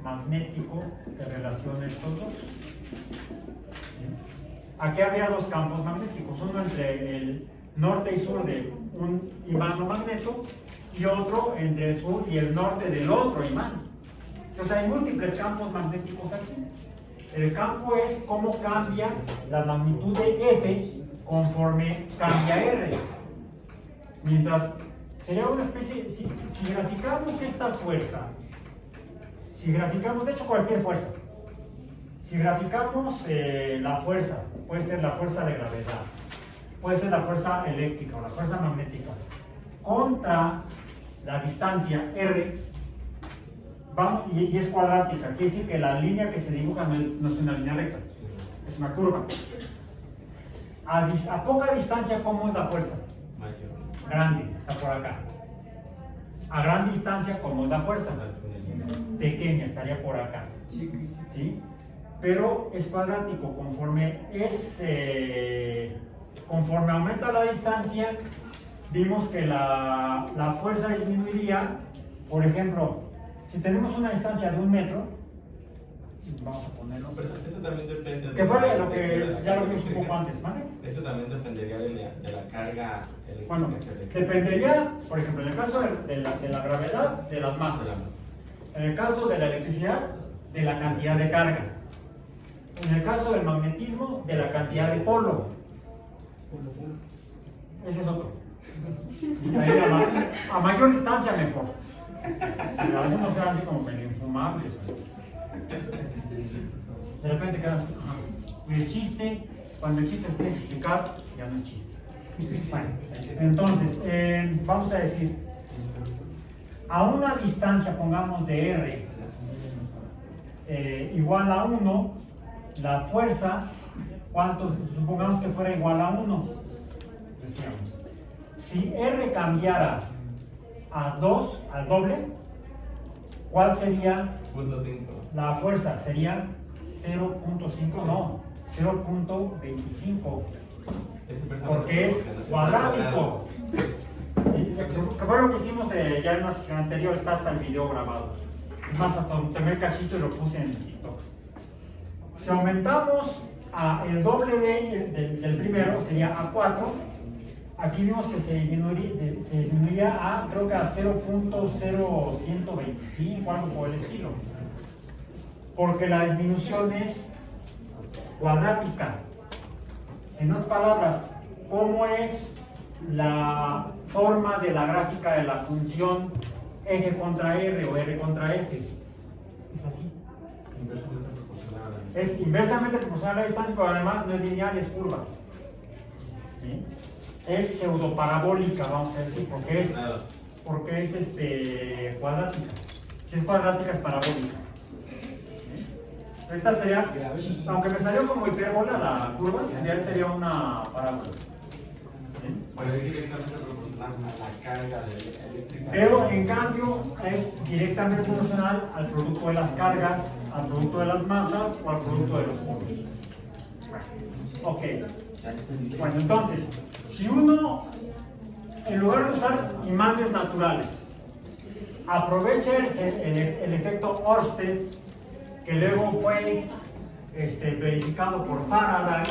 magnético que relaciona estos dos. Aquí había dos campos magnéticos, uno entre el norte y sur de un imán o magneto y otro entre el sur y el norte del otro imán. Entonces hay múltiples campos magnéticos aquí. El campo es cómo cambia la magnitud de F conforme cambia R. Mientras sería una especie, si graficamos esta fuerza, si graficamos, de hecho cualquier fuerza, si graficamos la fuerza, puede ser la fuerza de gravedad, puede ser la fuerza eléctrica o la fuerza magnética, contra la distancia R, y es cuadrática, quiere decir que la línea que se dibuja no es una línea recta, es una curva. A poca distancia, ¿cómo es la fuerza? Mayor. Grande, está por acá. A gran distancia, ¿cómo es la fuerza? Pequeña, estaría por acá. ¿Sí? Pero es cuadrático, conforme aumenta la distancia, vimos que la fuerza disminuiría. Por ejemplo, si tenemos una distancia de 1 metro, vamos a ponerlo. Pero eso también depende. Que fue lo que ya lo vimos un poco antes, ¿vale? Eso también dependería de la carga eléctrica. Bueno, que se le- dependería, por ejemplo, en el caso de la gravedad, de las masas. En el caso de la electricidad, de la cantidad de carga. En el caso del magnetismo, de la cantidad de polo. Ese es otro. Y ahí a mayor distancia, mejor. A veces no sean así como medio infumables. De repente quedas así. Y el chiste, cuando el chiste se tiene que explicar, ya no es chiste. Bueno, entonces, vamos a decir, a una distancia, pongamos de R, igual a 1, la fuerza, supongamos que fuera igual a 1, decíamos, si R cambiara a 2, al doble, ¿cuál sería 0.5. la fuerza? Sería 0.5, no, 0.25, porque es cuadrático. Que fue lo que hicimos ya en una sesión anterior, está hasta el video grabado. Es más, hasta un primer cachito y lo puse en TikTok. Si aumentamos el doble del primero, sería a 4. Aquí vimos que se disminuiría a, creo que a 0.0125, algo por el estilo. Porque la disminución es cuadrática. En otras palabras, ¿cómo es la forma de la gráfica de la función F contra R o R contra F? Es así. Inversamente proporcional a la distancia. Es inversamente proporcional a la distancia, pero además no es lineal, es curva. ¿Sí? Es pseudoparabólica, vamos a decir, porque es porque es cuadrática. Si es cuadrática es parabólica. Esta sería, aunque me salió como hipérbola la curva, ya sería una parábola. Bueno, es directamente proporcional a la carga eléctrica. Pero en cambio es directamente proporcional al producto de las cargas, al producto de las masas o al producto de los polos. Ok. Bueno, entonces, si uno, en lugar de usar imanes naturales, aprovecha el efecto Ørsted, que luego fue verificado por Faraday,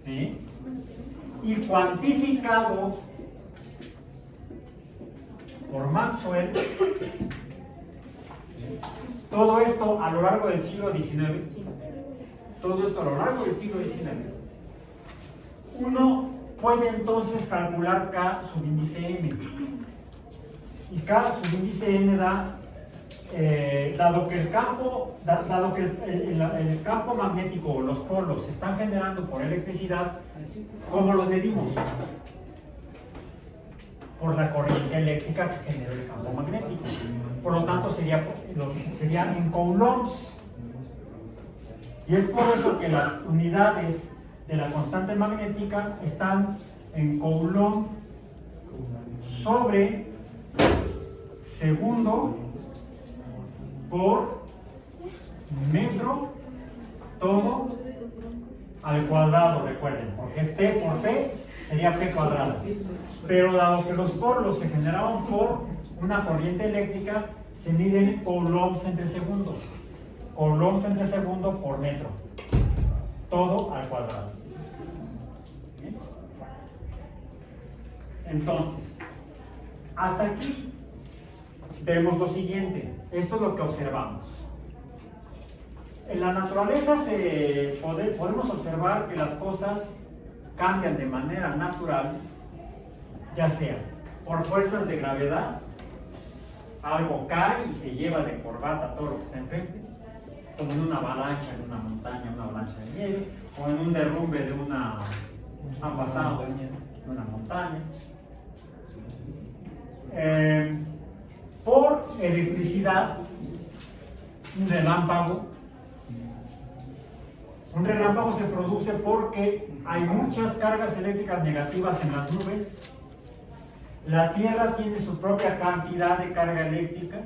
¿sí? Y cuantificado por Maxwell, todo esto a lo largo del siglo XIX, uno puede entonces calcular K subíndice M. Y K subíndice M da, dado que el campo magnético, los polos, se están generando por electricidad, ¿cómo los medimos? Por la corriente eléctrica que generó el campo magnético. Por lo tanto, sería en coulombs. Y es por eso que las unidades de la constante magnética están en coulomb sobre segundo por metro todo al cuadrado, recuerden, porque es P por P sería P cuadrado. Pero dado que los polos se generaron por una corriente eléctrica, se miden coulombs entre segundo. Coulombs entre segundo por metro. Todo al cuadrado. ¿Bien? Entonces, hasta aquí vemos lo siguiente. Esto es lo que observamos. En la naturaleza podemos observar que las cosas cambian de manera natural, ya sea por fuerzas de gravedad, algo cae y se lleva de corbata todo lo que está enfrente, como en una avalancha en una montaña, una avalancha de nieve, o en un derrumbe de una pasado de una montaña. Por electricidad, un relámpago. Un relámpago se produce porque hay muchas cargas eléctricas negativas en las nubes. La Tierra tiene su propia cantidad de carga eléctrica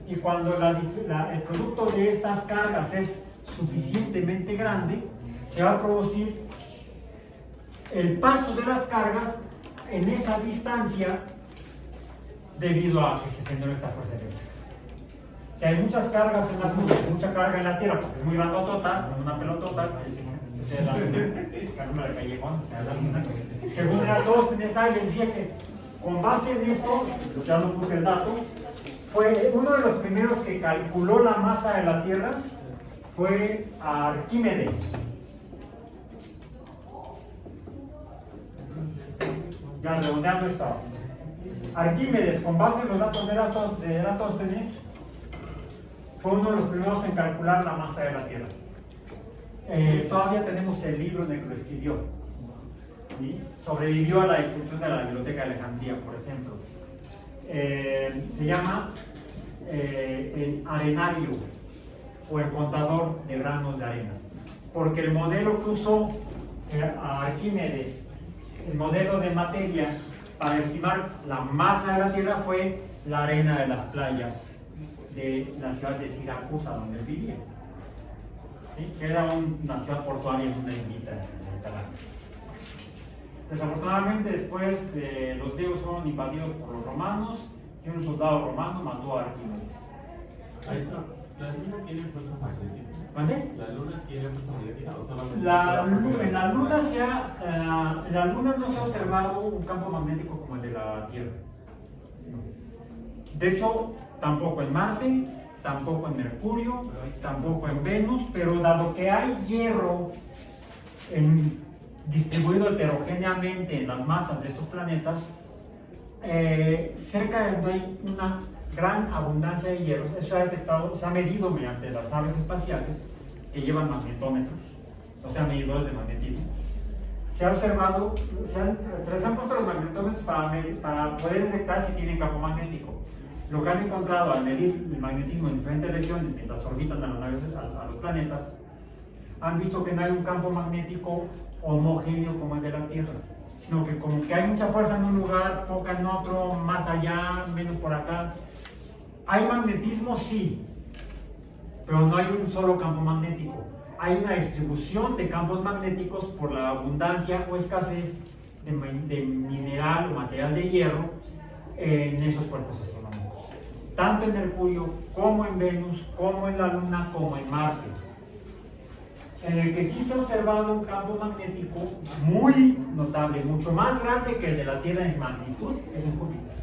y cuando el producto de estas cargas es suficientemente grande, se va a producir el paso de las cargas en esa distancia debido a que se generó esta fuerza eléctrica. Si hay muchas cargas en las nubes, mucha carga en la Tierra, porque es muy grandotota, como una pelotota, según Eratosthenes, les decía que con base en esto, ya no puse el dato, fue uno de los primeros que calculó la masa de la Tierra, fue Arquímedes. Ya redondeando esto. Arquímedes, con base en los datos de Eratosthenes, fue uno de los primeros en calcular la masa de la Tierra. Todavía tenemos el libro en el que lo escribió. ¿Sí? Sobrevivió a la destrucción de la Biblioteca de Alejandría, por ejemplo. Se llama el arenario o el contador de granos de arena, porque el modelo que usó Arquímedes, el modelo de materia para estimar la masa de la Tierra, fue la arena de las playas de la ciudad de Siracusa, donde él vivía. ¿Sí? Que era una ciudad portuaria en una islita en el Mediterráneo. Desafortunadamente, después los griegos fueron invadidos por los romanos y un soldado romano mató a Arquímedes. Ahí está. ¿La luna tiene fuerza magnética? ¿Vale? ¿La luna tiene fuerza magnética o solamente? En la luna no se ha observado un campo magnético como el de la Tierra. De hecho, tampoco en Marte, tampoco en Mercurio, tampoco en Venus, pero dado que hay hierro distribuido heterogéneamente en las masas de estos planetas, cerca de donde hay una gran abundancia de hierro, eso se ha detectado, se ha medido mediante las naves espaciales que llevan magnetómetros, o sea, medidores de magnetismo. se ha observado, se les han puesto los magnetómetros para poder detectar si tienen campo magnético. Lo que han encontrado al medir el magnetismo en diferentes regiones mientras orbitan a las naves, a los planetas, han visto que no hay un campo magnético homogéneo como el de la Tierra, sino que como que hay mucha fuerza en un lugar, poca en otro, más allá, menos por acá. ¿Hay magnetismo? Sí, pero no hay un solo campo magnético. Hay una distribución de campos magnéticos por la abundancia o escasez de mineral o material de hierro en esos cuerpos astronómicos. Tanto en Mercurio, como en Venus, como en la Luna, como en Marte. En el que sí se ha observado un campo magnético muy notable, mucho más grande que el de la Tierra en magnitud, es en Júpiter.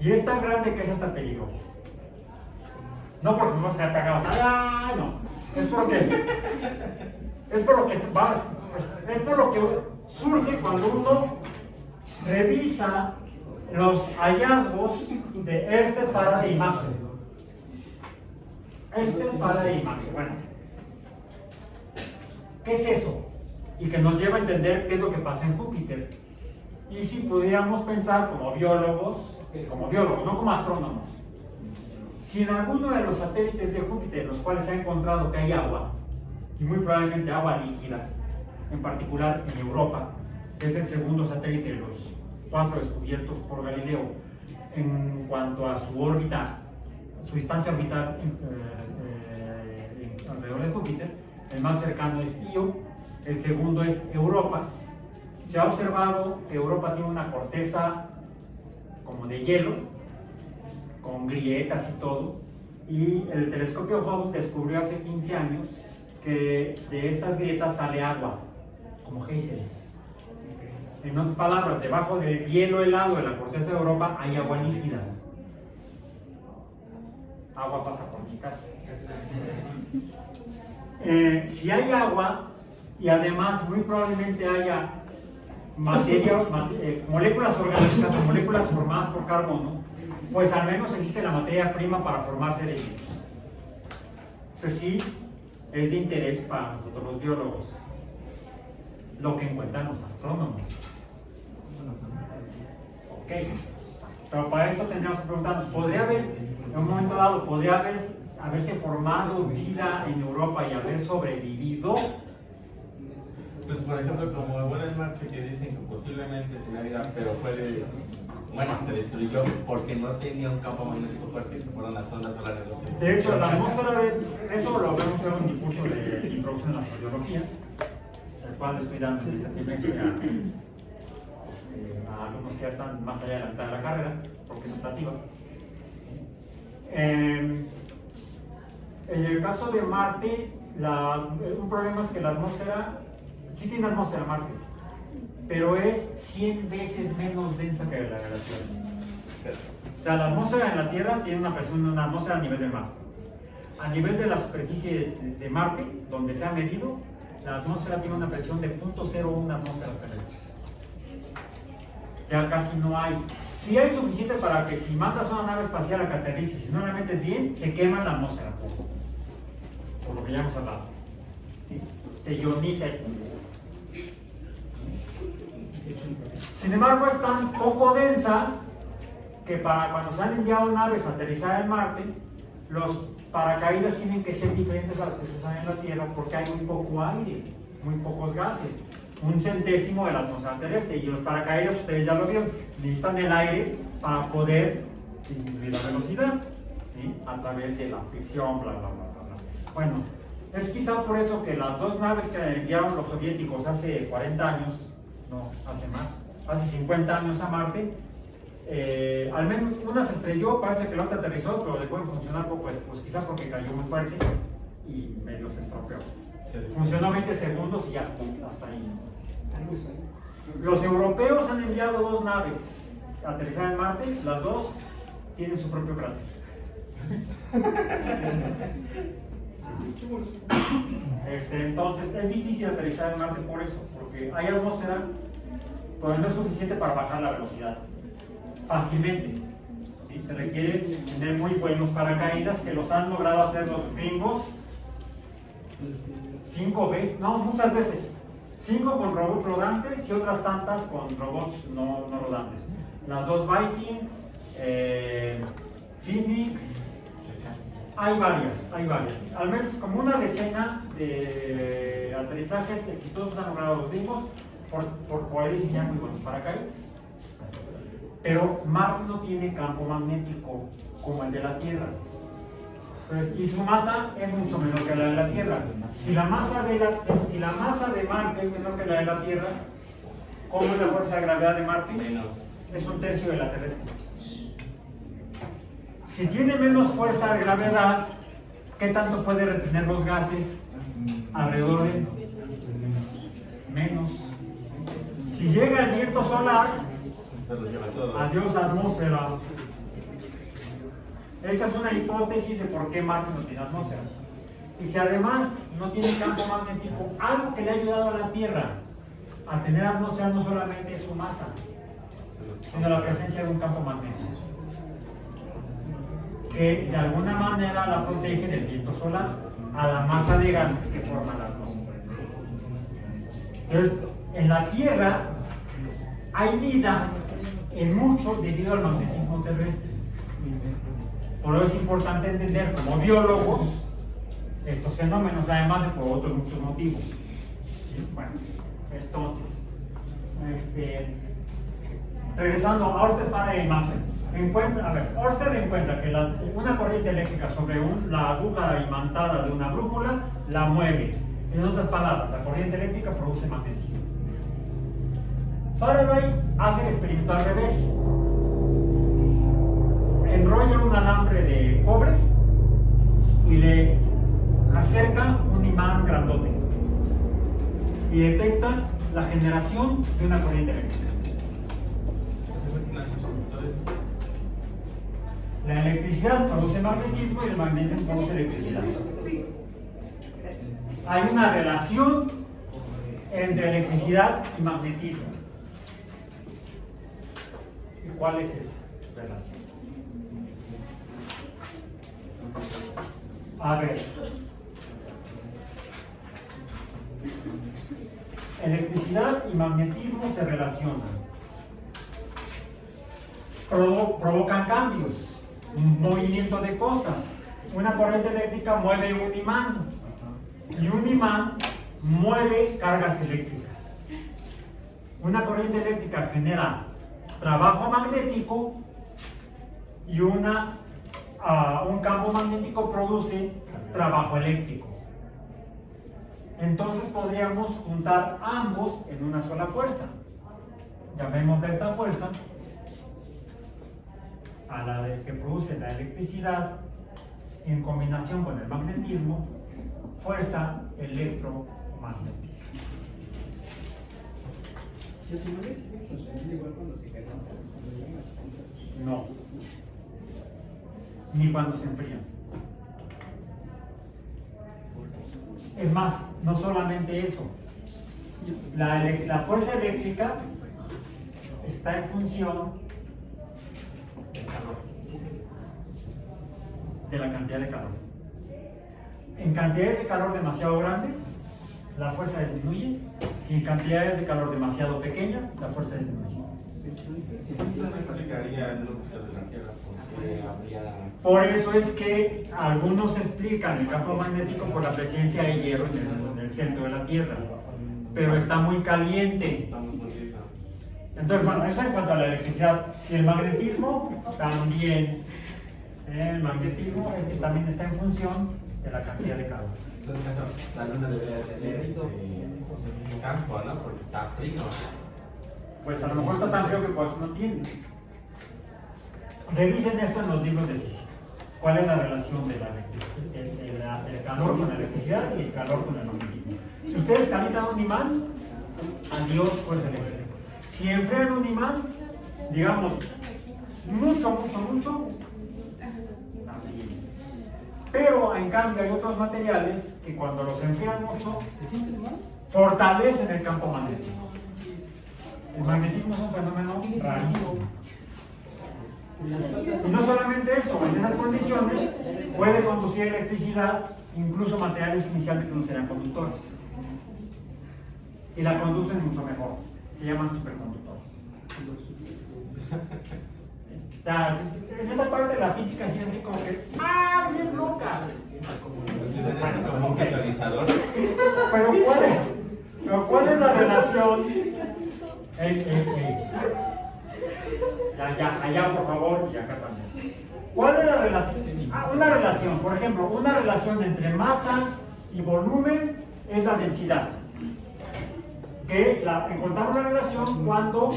Y es tan grande que es hasta peligroso. No porque nos quedar pegados, ¡ay, no! Es por lo que surge cuando uno revisa los hallazgos de Ørsted, Faraday y Maxwell. Ørsted, Faraday y Maxwell. Bueno, ¿qué es eso? Y que nos lleva a entender qué es lo que pasa en Júpiter. Y si pudiéramos pensar como biólogos, no como astrónomos, si en alguno de los satélites de Júpiter en los cuales se ha encontrado que hay agua, y muy probablemente agua líquida, en particular en Europa, que es el segundo satélite de los 4 descubiertos por Galileo en cuanto a su órbita, su distancia orbital alrededor de Júpiter, el más cercano es Io, el segundo es Europa. Se ha observado que Europa tiene una corteza como de hielo, con grietas y todo, y el telescopio Hubble descubrió hace 15 años que de esas grietas sale agua, como géiseres. En otras palabras, debajo del hielo helado de la corteza de Europa hay agua líquida. Agua pasa por mi casa. Si hay agua, y además muy probablemente haya moléculas orgánicas o moléculas formadas por carbono, pues al menos existe la materia prima para formar seres vivos. Entonces sí, es de interés para nosotros los biólogos lo que encuentran los astrónomos. Ok, pero para eso tendríamos que preguntarnos, ¿podría haber, en un momento dado, haberse formado vida en Europa y haber sobrevivido? Pues por ejemplo, como el vuelo en Marte, que dicen que posiblemente tenía vida, pero se destruyó porque no tenía un campo magnético fuerte, que fueron las ondas solares. De hecho, la atmósfera eso lo vemos en mi curso de introducción a la astrobiología, el cual estoy dando en este trimestre a alumnos que ya están más allá de la mitad de la carrera, porque es optativa. En el caso de Marte, un problema es que la atmósfera, sí tiene atmósfera Marte, pero es 100 veces menos densa que la de la Tierra. O sea, la atmósfera en la Tierra tiene una presión, una atmósfera a nivel del mar. A nivel de la superficie de Marte, donde se ha medido, la atmósfera tiene una presión de 0.01 atmósferas terrestres. Ya casi no hay. Sí hay suficiente para que si mandas una nave espacial a que aterrice, si no la metes bien, se quema la atmósfera. Por lo que ya hemos hablado. ¿Sí? Se ioniza. Sin embargo, es tan poco densa que para cuando se han enviado naves a aterrizar en Marte, los paracaídas tienen que ser diferentes a los que se usan en la Tierra porque hay muy poco aire, muy pocos gases, 1/100 de la atmósfera terrestre, y los paracaídas, ustedes ya lo vieron, necesitan el aire para poder disminuir la velocidad, ¿sí? A través de la fricción, bla, bla, bla, bla. Bueno, es quizá por eso que las dos naves que enviaron los soviéticos hace 40 años, no, hace más, hace 50 años a Marte, al menos una se estrelló, parece que la otra aterrizó, pero dejó de funcionar poco después, quizá porque cayó muy fuerte y medio se estropeó. Funcionó 20 segundos y ya, hasta ahí. Los europeos han enviado dos naves a aterrizar en Marte, las dos tienen su propio cráter. Entonces es difícil aterrizar en Marte por eso, porque hay atmósfera, pero no es suficiente para bajar la velocidad fácilmente. ¿Sí? Se requiere tener muy buenos paracaídas, que los han logrado hacer los gringos 5 veces, no, muchas veces. 5 con robots rodantes y otras tantas con robots no rodantes. Las dos Viking, Phoenix, hay varias. Al menos como una decena de aterrizajes exitosos han logrado los mismos por poder diseñar muy buenos paracaídas. Pero Marte no tiene campo magnético como el de la Tierra. Entonces, y su masa es mucho menor que la de la Tierra. Si la masa de Marte es menor que la de la Tierra, ¿cómo es la fuerza de gravedad de Marte? Menos. Es un tercio de la terrestre. Si tiene menos fuerza de gravedad, ¿qué tanto puede retener los gases alrededor de él? Menos. Si llega el viento solar, Se los lleva todo. adiós atmósfera. Esa es una hipótesis de por qué Marte no tiene atmósfera. Y si además no tiene campo magnético, algo que le ha ayudado a la Tierra a tener atmósfera no solamente es su masa, sino la presencia de un campo magnético que de alguna manera la protege del viento solar a la masa de gases que forman la atmósfera. Entonces, en la Tierra hay vida en mucho debido al magnetismo terrestre. Por eso es importante entender como biólogos estos fenómenos, además de por otros muchos motivos. Bueno, entonces, regresando, Ørsted está de imagen. Ørsted encuentra que una corriente eléctrica sobre la aguja imantada de una brújula la mueve. En otras palabras, la corriente eléctrica produce magnetismo. Faraday hace el experimento al revés. Enrolla un alambre de cobre y le acerca un imán grandote y detecta la generación de una corriente eléctrica. La electricidad produce magnetismo y el magnetismo produce electricidad. Hay una relación entre electricidad y magnetismo. ¿Y cuál es esa relación? A ver, electricidad y magnetismo se relacionan, provocan cambios, un movimiento de cosas. Una corriente eléctrica mueve un imán y un imán mueve cargas eléctricas. Una corriente eléctrica genera trabajo magnético y un campo magnético produce trabajo eléctrico. Entonces podríamos juntar ambos en una sola fuerza. Llamémosle a esta fuerza a la que produce la electricidad en combinación con el magnetismo, fuerza electromagnética. ¿Los imanes siguen funcionando igual cuando se cargan? No, ni cuando se enfrían. Es más, no solamente eso, la fuerza eléctrica está en función del calor, de la cantidad de calor. En cantidades de calor demasiado grandes, la fuerza disminuye, y en cantidades de calor demasiado pequeñas, la fuerza disminuye. Eso se explicaría el núcleo de la Tierra, porque habría... Por eso es que algunos explican el campo magnético por la presencia de hierro en el centro de la Tierra, pero está muy caliente. Entonces, bueno, eso en cuanto a la electricidad. Y el magnetismo también. El magnetismo también está en función de la cantidad de calor. Entonces, la Luna debería tener campo, ¿no? Porque está frío. Pues a lo mejor está tan frío que por eso no tiene. Revisen esto en los libros de física. ¿Cuál es la relación de el calor con la electricidad y el calor con el magnetismo? Si ustedes calientan un imán, adiós fuerza eléctrica. Si enfrían un imán, digamos, mucho, también. Pero en cambio hay otros materiales que cuando los enfrían mucho, fortalecen el campo magnético. El magnetismo es un fenómeno rarísimo. Y no solamente eso, en esas condiciones puede conducir electricidad, incluso materiales que inicialmente no serían conductores. y la conducen mucho mejor. Se llaman superconductores. O sea, en esa parte de la física sí así como que, ¡ah, bien loca! Como un catalizador. Pero ¿cuál es la relación? Ya, allá por favor, y acá también. ¿Cuál es la relación? Una relación, por ejemplo, una relación entre masa y volumen es la densidad. Encontramos la relación cuando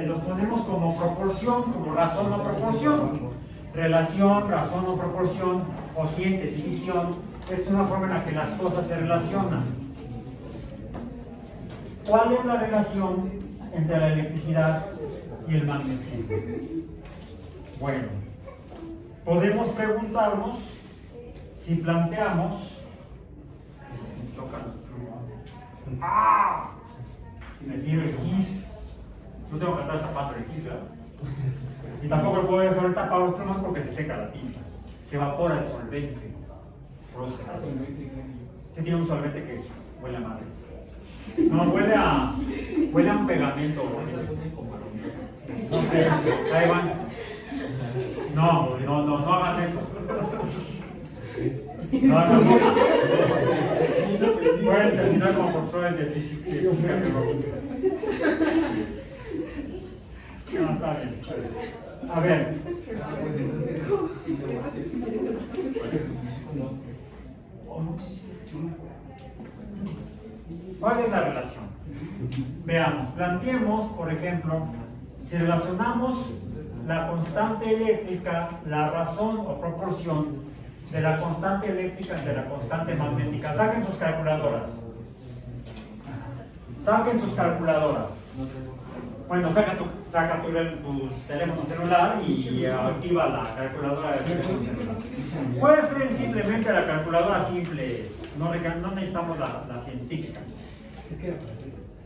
los ponemos como proporción, como razón o proporción. Relación, razón o proporción, cociente, división, es una forma en la que las cosas se relacionan. ¿Cuál es la relación entre la electricidad y el magnetismo? Bueno, podemos preguntarnos si planteamos. ¡Ah! Me fiero el gis. No tengo que cantar esta parte del gis, ¿verdad? Y tampoco puedo dejar esta para los plumas porque se seca la tinta. Se evapora el solvente. Se tiene un solvente que huele a madres. No, huele a un pegamento. No sé, ahí van. No hagan eso. No. Pueden terminar como profesores de física biológica. No, está bien. A ver. ¿Cuál es la relación? Veamos, planteemos, por ejemplo, si relacionamos la constante eléctrica, la razón o proporción de la constante eléctrica de la constante magnética. Saquen sus calculadoras. Saquen sus calculadoras. Bueno, saca tu teléfono celular y activa la calculadora del teléfono celular. Puede ser simplemente la calculadora simple, no necesitamos la científica.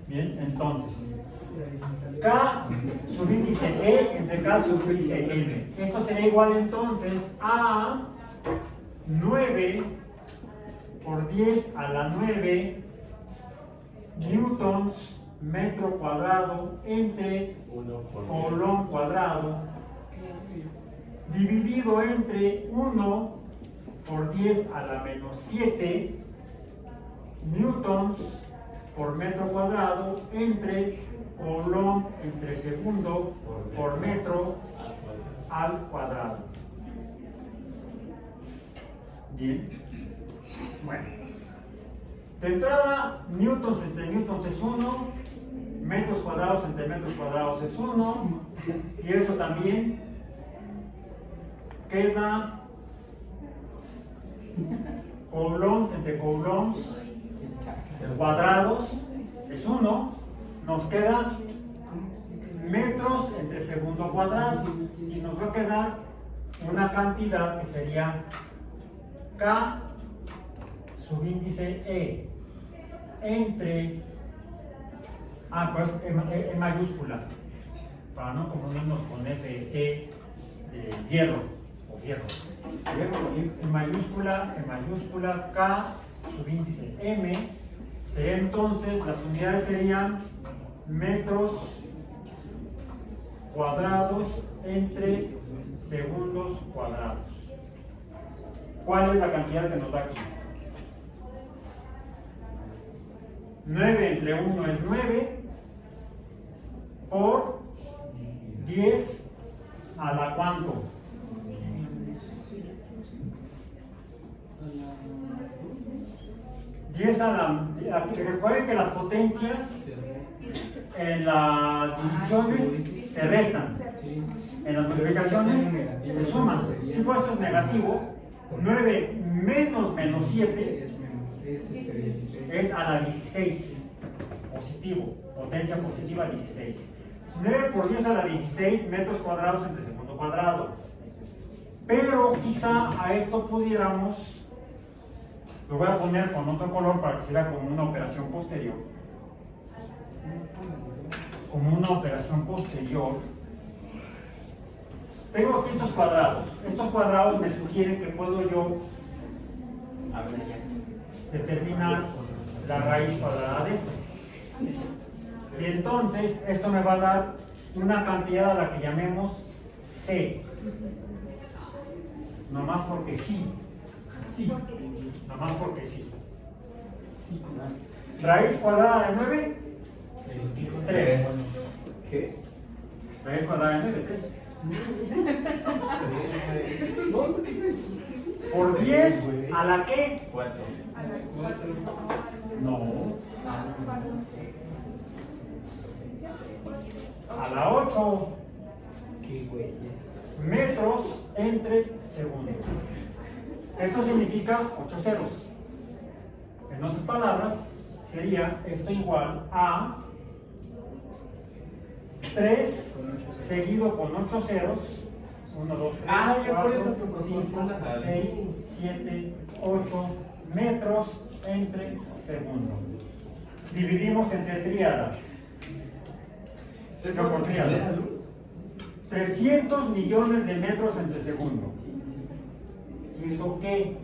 Bien, entonces, K subíndice E entre K subíndice M. Esto sería igual entonces a 9 por 10 a la 9 newtons metro cuadrado entre coulomb cuadrado dividido entre 1 por 10 a la menos 7 newtons por metro cuadrado entre coulomb entre segundo por metro al cuadrado. Bien. Bueno. De entrada, newtons entre newtons es 1, metros cuadrados entre metros cuadrados es 1, y eso también queda coulombs entre coulombs cuadrados es 1, nos queda metros entre segundo cuadrado, y nos va a quedar una cantidad que sería K subíndice E entre, pues en mayúscula, para no confundirnos con FE de hierro o fierro. En mayúscula K subíndice M, sería entonces, las unidades serían metros cuadrados entre segundos cuadrados. ¿Cuál es la cantidad que nos da aquí? 9 entre 1 es 9 por 10 a la ¿cuánto? Recuerden que las potencias en las divisiones se restan, en las multiplicaciones se suman. Si esto es negativo, 9 menos 7 es a la 16, positivo, potencia positiva 16. 9 por 10 a la 16 metros cuadrados entre segundo cuadrado. Pero quizá a esto pudiéramos, lo voy a poner con otro color para que se vea como una operación posterior. Como una operación posterior. Tengo aquí estos cuadrados. Estos cuadrados me sugieren que puedo yo determinar la raíz cuadrada de esto. Y entonces esto me va a dar una cantidad a la que llamemos C. Nomás porque sí. Sí. Nomás porque sí. Raíz cuadrada de 9, 3. ¿Qué? Raíz cuadrada de 9, 3. Por 10 a la que 4. no. A la 8 ¿Qué güeyes? metros entre segundo. Esto significa 8 ceros. En otras palabras, sería esto igual a 3 seguido con 8 ceros. 1, 2, 3, Ah, ya por 4, eso que 5, proporciona la 6, luz. 7, 8 metros entre segundo. Dividimos entre tríadas. No, por tríadas. 300 millones de metros entre segundo. ¿Y eso qué?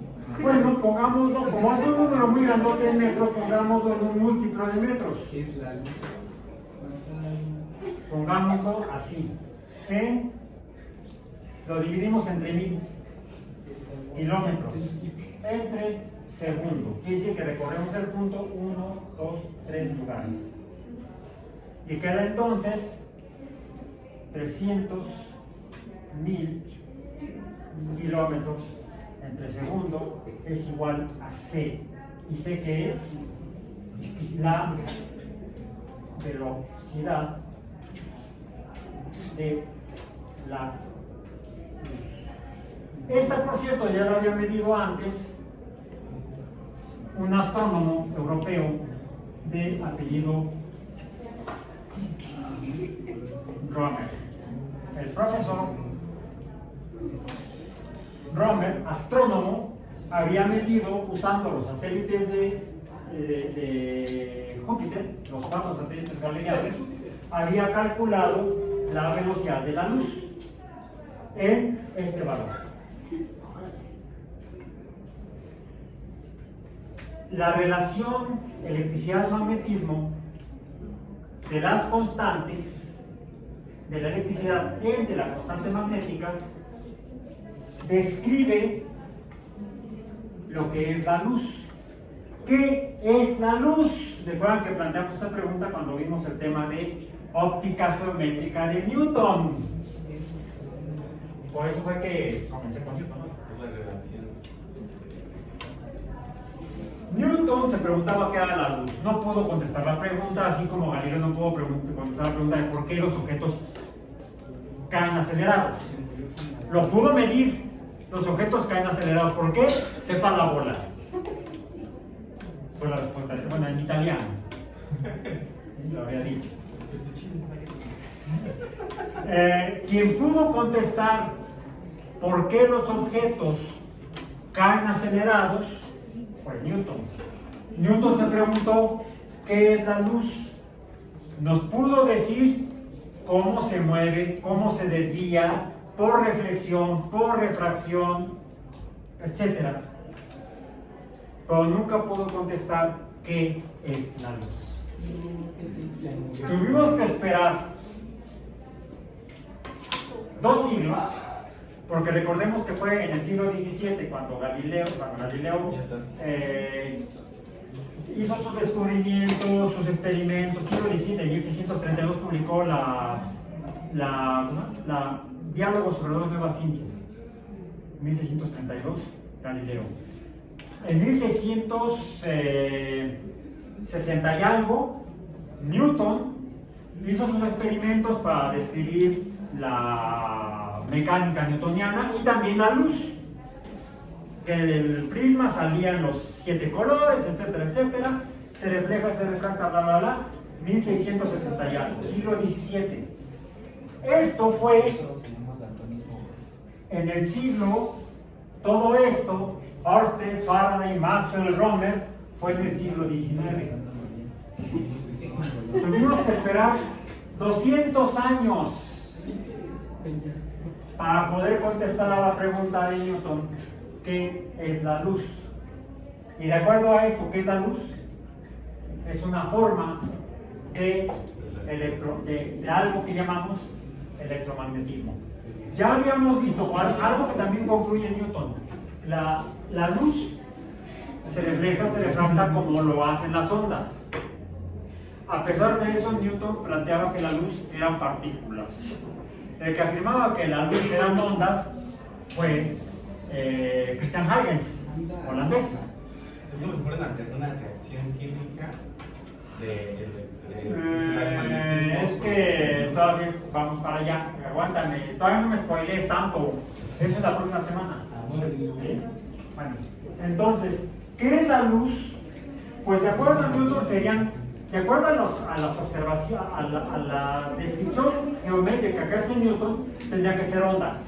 Bueno, pongámoslo, como es un número muy grandote en metros, pongámoslo en un múltiplo de metros. ¿Qué es la luz? Pongámoslo así. Lo dividimos entre 1000 kilómetros entre segundo. Quiere decir que recorremos el punto 1, 2, 3 lugares. Y queda entonces 300.000 kilómetros entre segundo es igual a C. Y C que es la velocidad de la luz. Esta, por cierto, ya la había medido antes un astrónomo europeo de apellido Romer. El profesor Romer, astrónomo, había medido usando los satélites de Júpiter, los 4 satélites galileanos, había calculado la velocidad de la luz en este valor. La relación electricidad-magnetismo de las constantes de la electricidad entre la constante magnética describe lo que es la luz. ¿Qué es la luz? Recuerdan que planteamos esa pregunta cuando vimos el tema de óptica geométrica de Newton. Por eso fue que comencé con Newton, ¿no? Es la relación. Newton se preguntaba qué era la luz. No pudo contestar la pregunta, así como Galileo no pudo contestar la pregunta de por qué los objetos caen acelerados. Lo pudo medir, los objetos caen acelerados. ¿Por qué? Sepa la bola. Fue la respuesta, bueno, en italiano. Lo había dicho. Quien pudo contestar por qué los objetos caen acelerados fue Newton. Newton se preguntó qué es la luz. Nos pudo decir cómo se mueve, cómo se desvía, por reflexión, por refracción, etc. Pero nunca pudo contestar qué es la luz. Tuvimos que esperar 2 siglos, porque recordemos que fue en el siglo XVII cuando Galileo hizo sus descubrimientos, sus experimentos. Siglo XVII, en 1632 publicó la Diálogo sobre las nuevas ciencias. 1632, Galileo. En 1660 y algo, Newton hizo sus experimentos para describir la mecánica newtoniana y también la luz, que del prisma salían los 7 colores, etcétera, etcétera, se refleja, se refracta, bla, bla, bla. 1660 y algo, siglo XVII. Esto fue en el siglo, todo esto, Ørsted, Faraday, Maxwell, Romer, fue en el siglo XIX. Tuvimos que esperar 200 años para poder contestar a la pregunta de Newton, ¿qué es la luz? Y de acuerdo a esto, ¿qué es la luz? es una forma de, de algo que llamamos electromagnetismo. Ya habíamos visto algo que también concluye Newton. La luz se refracta como lo hacen las ondas. A pesar de eso, Newton planteaba que la luz eran partículas. El que afirmaba que la luz eran ondas fue Christian Huygens, holandés. Es como si fuera una reacción química Es que todavía vamos para allá. Aguántame, todavía no me spoilees tanto. Eso es la próxima semana. ¿Sí? Bueno, entonces, ¿qué es la luz? Pues de acuerdo a Newton serían, de acuerdo a las observaciones, a la descripción geométrica que hace Newton, tendría que ser ondas,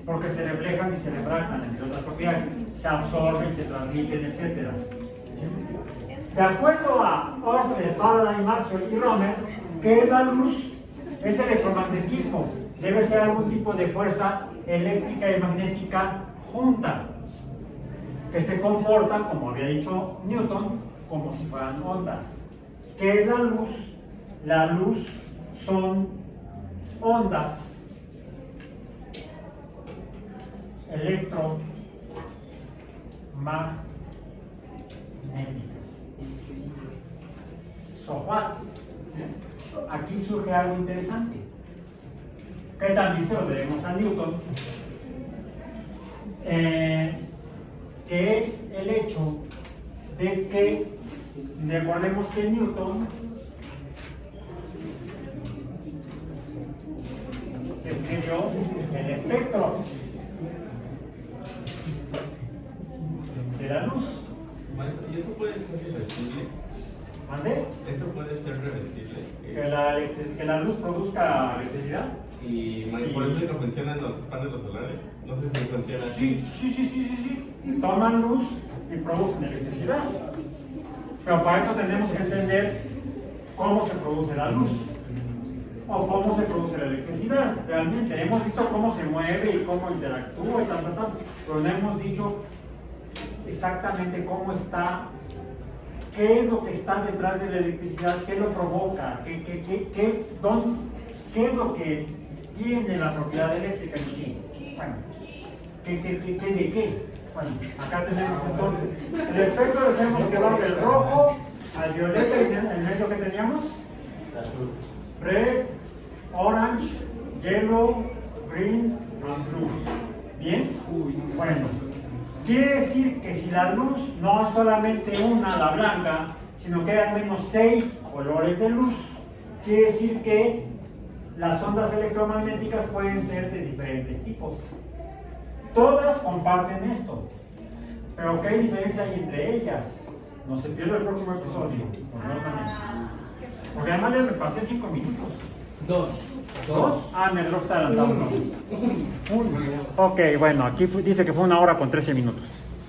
porque se reflejan y se refractan, entre otras propiedades, se absorben, se transmiten, etc. De acuerdo a Oersted, Faraday, Maxwell y Romer, ¿qué es la luz? Es electromagnetismo. Debe ser algún tipo de fuerza eléctrica y magnética junta, que se comportan, como había dicho Newton, como si fueran ondas. ¿Qué es la luz? La luz son ondas electromagnéticas. So what? Aquí surge algo interesante, que también se lo debemos a Newton, que es el hecho de que, recordemos que Newton describió el espectro de la luz. ¿Y eso puede ser reversible? ¿Mande? ¿Eso puede ser reversible? Que la luz produzca electricidad. Y Sí. por eso es que funcionan los paneles solares. No sé si funciona así. Sí. Toman luz y producen electricidad. Pero para eso tenemos que entender cómo se produce la luz o cómo se produce la electricidad. Realmente hemos visto cómo se mueve y cómo interactúa y tal, pero no hemos dicho exactamente cómo está, qué es lo que está detrás de la electricidad, qué lo provoca, qué es lo que tiene la propiedad eléctrica en sí. Bueno, ¿qué de qué? Bueno, acá tenemos entonces el espectro, decíamos que va del rojo al violeta, y el medio que teníamos, red, orange, yellow, green and blue. ¿Bien? Bueno, quiere decir que si la luz no es solamente una, la blanca, sino que hay al menos 6 colores de luz, quiere decir que las ondas electromagnéticas pueden ser de diferentes tipos. Todas comparten esto, pero ¿qué diferencia hay entre ellas? No se pierda el próximo episodio, por dos maneras. Porque además le repasé 5 minutos. ¿Dos? Ah, me lo está adelantando. Ok, bueno, aquí dice que fue 1 hora con 13 minutos.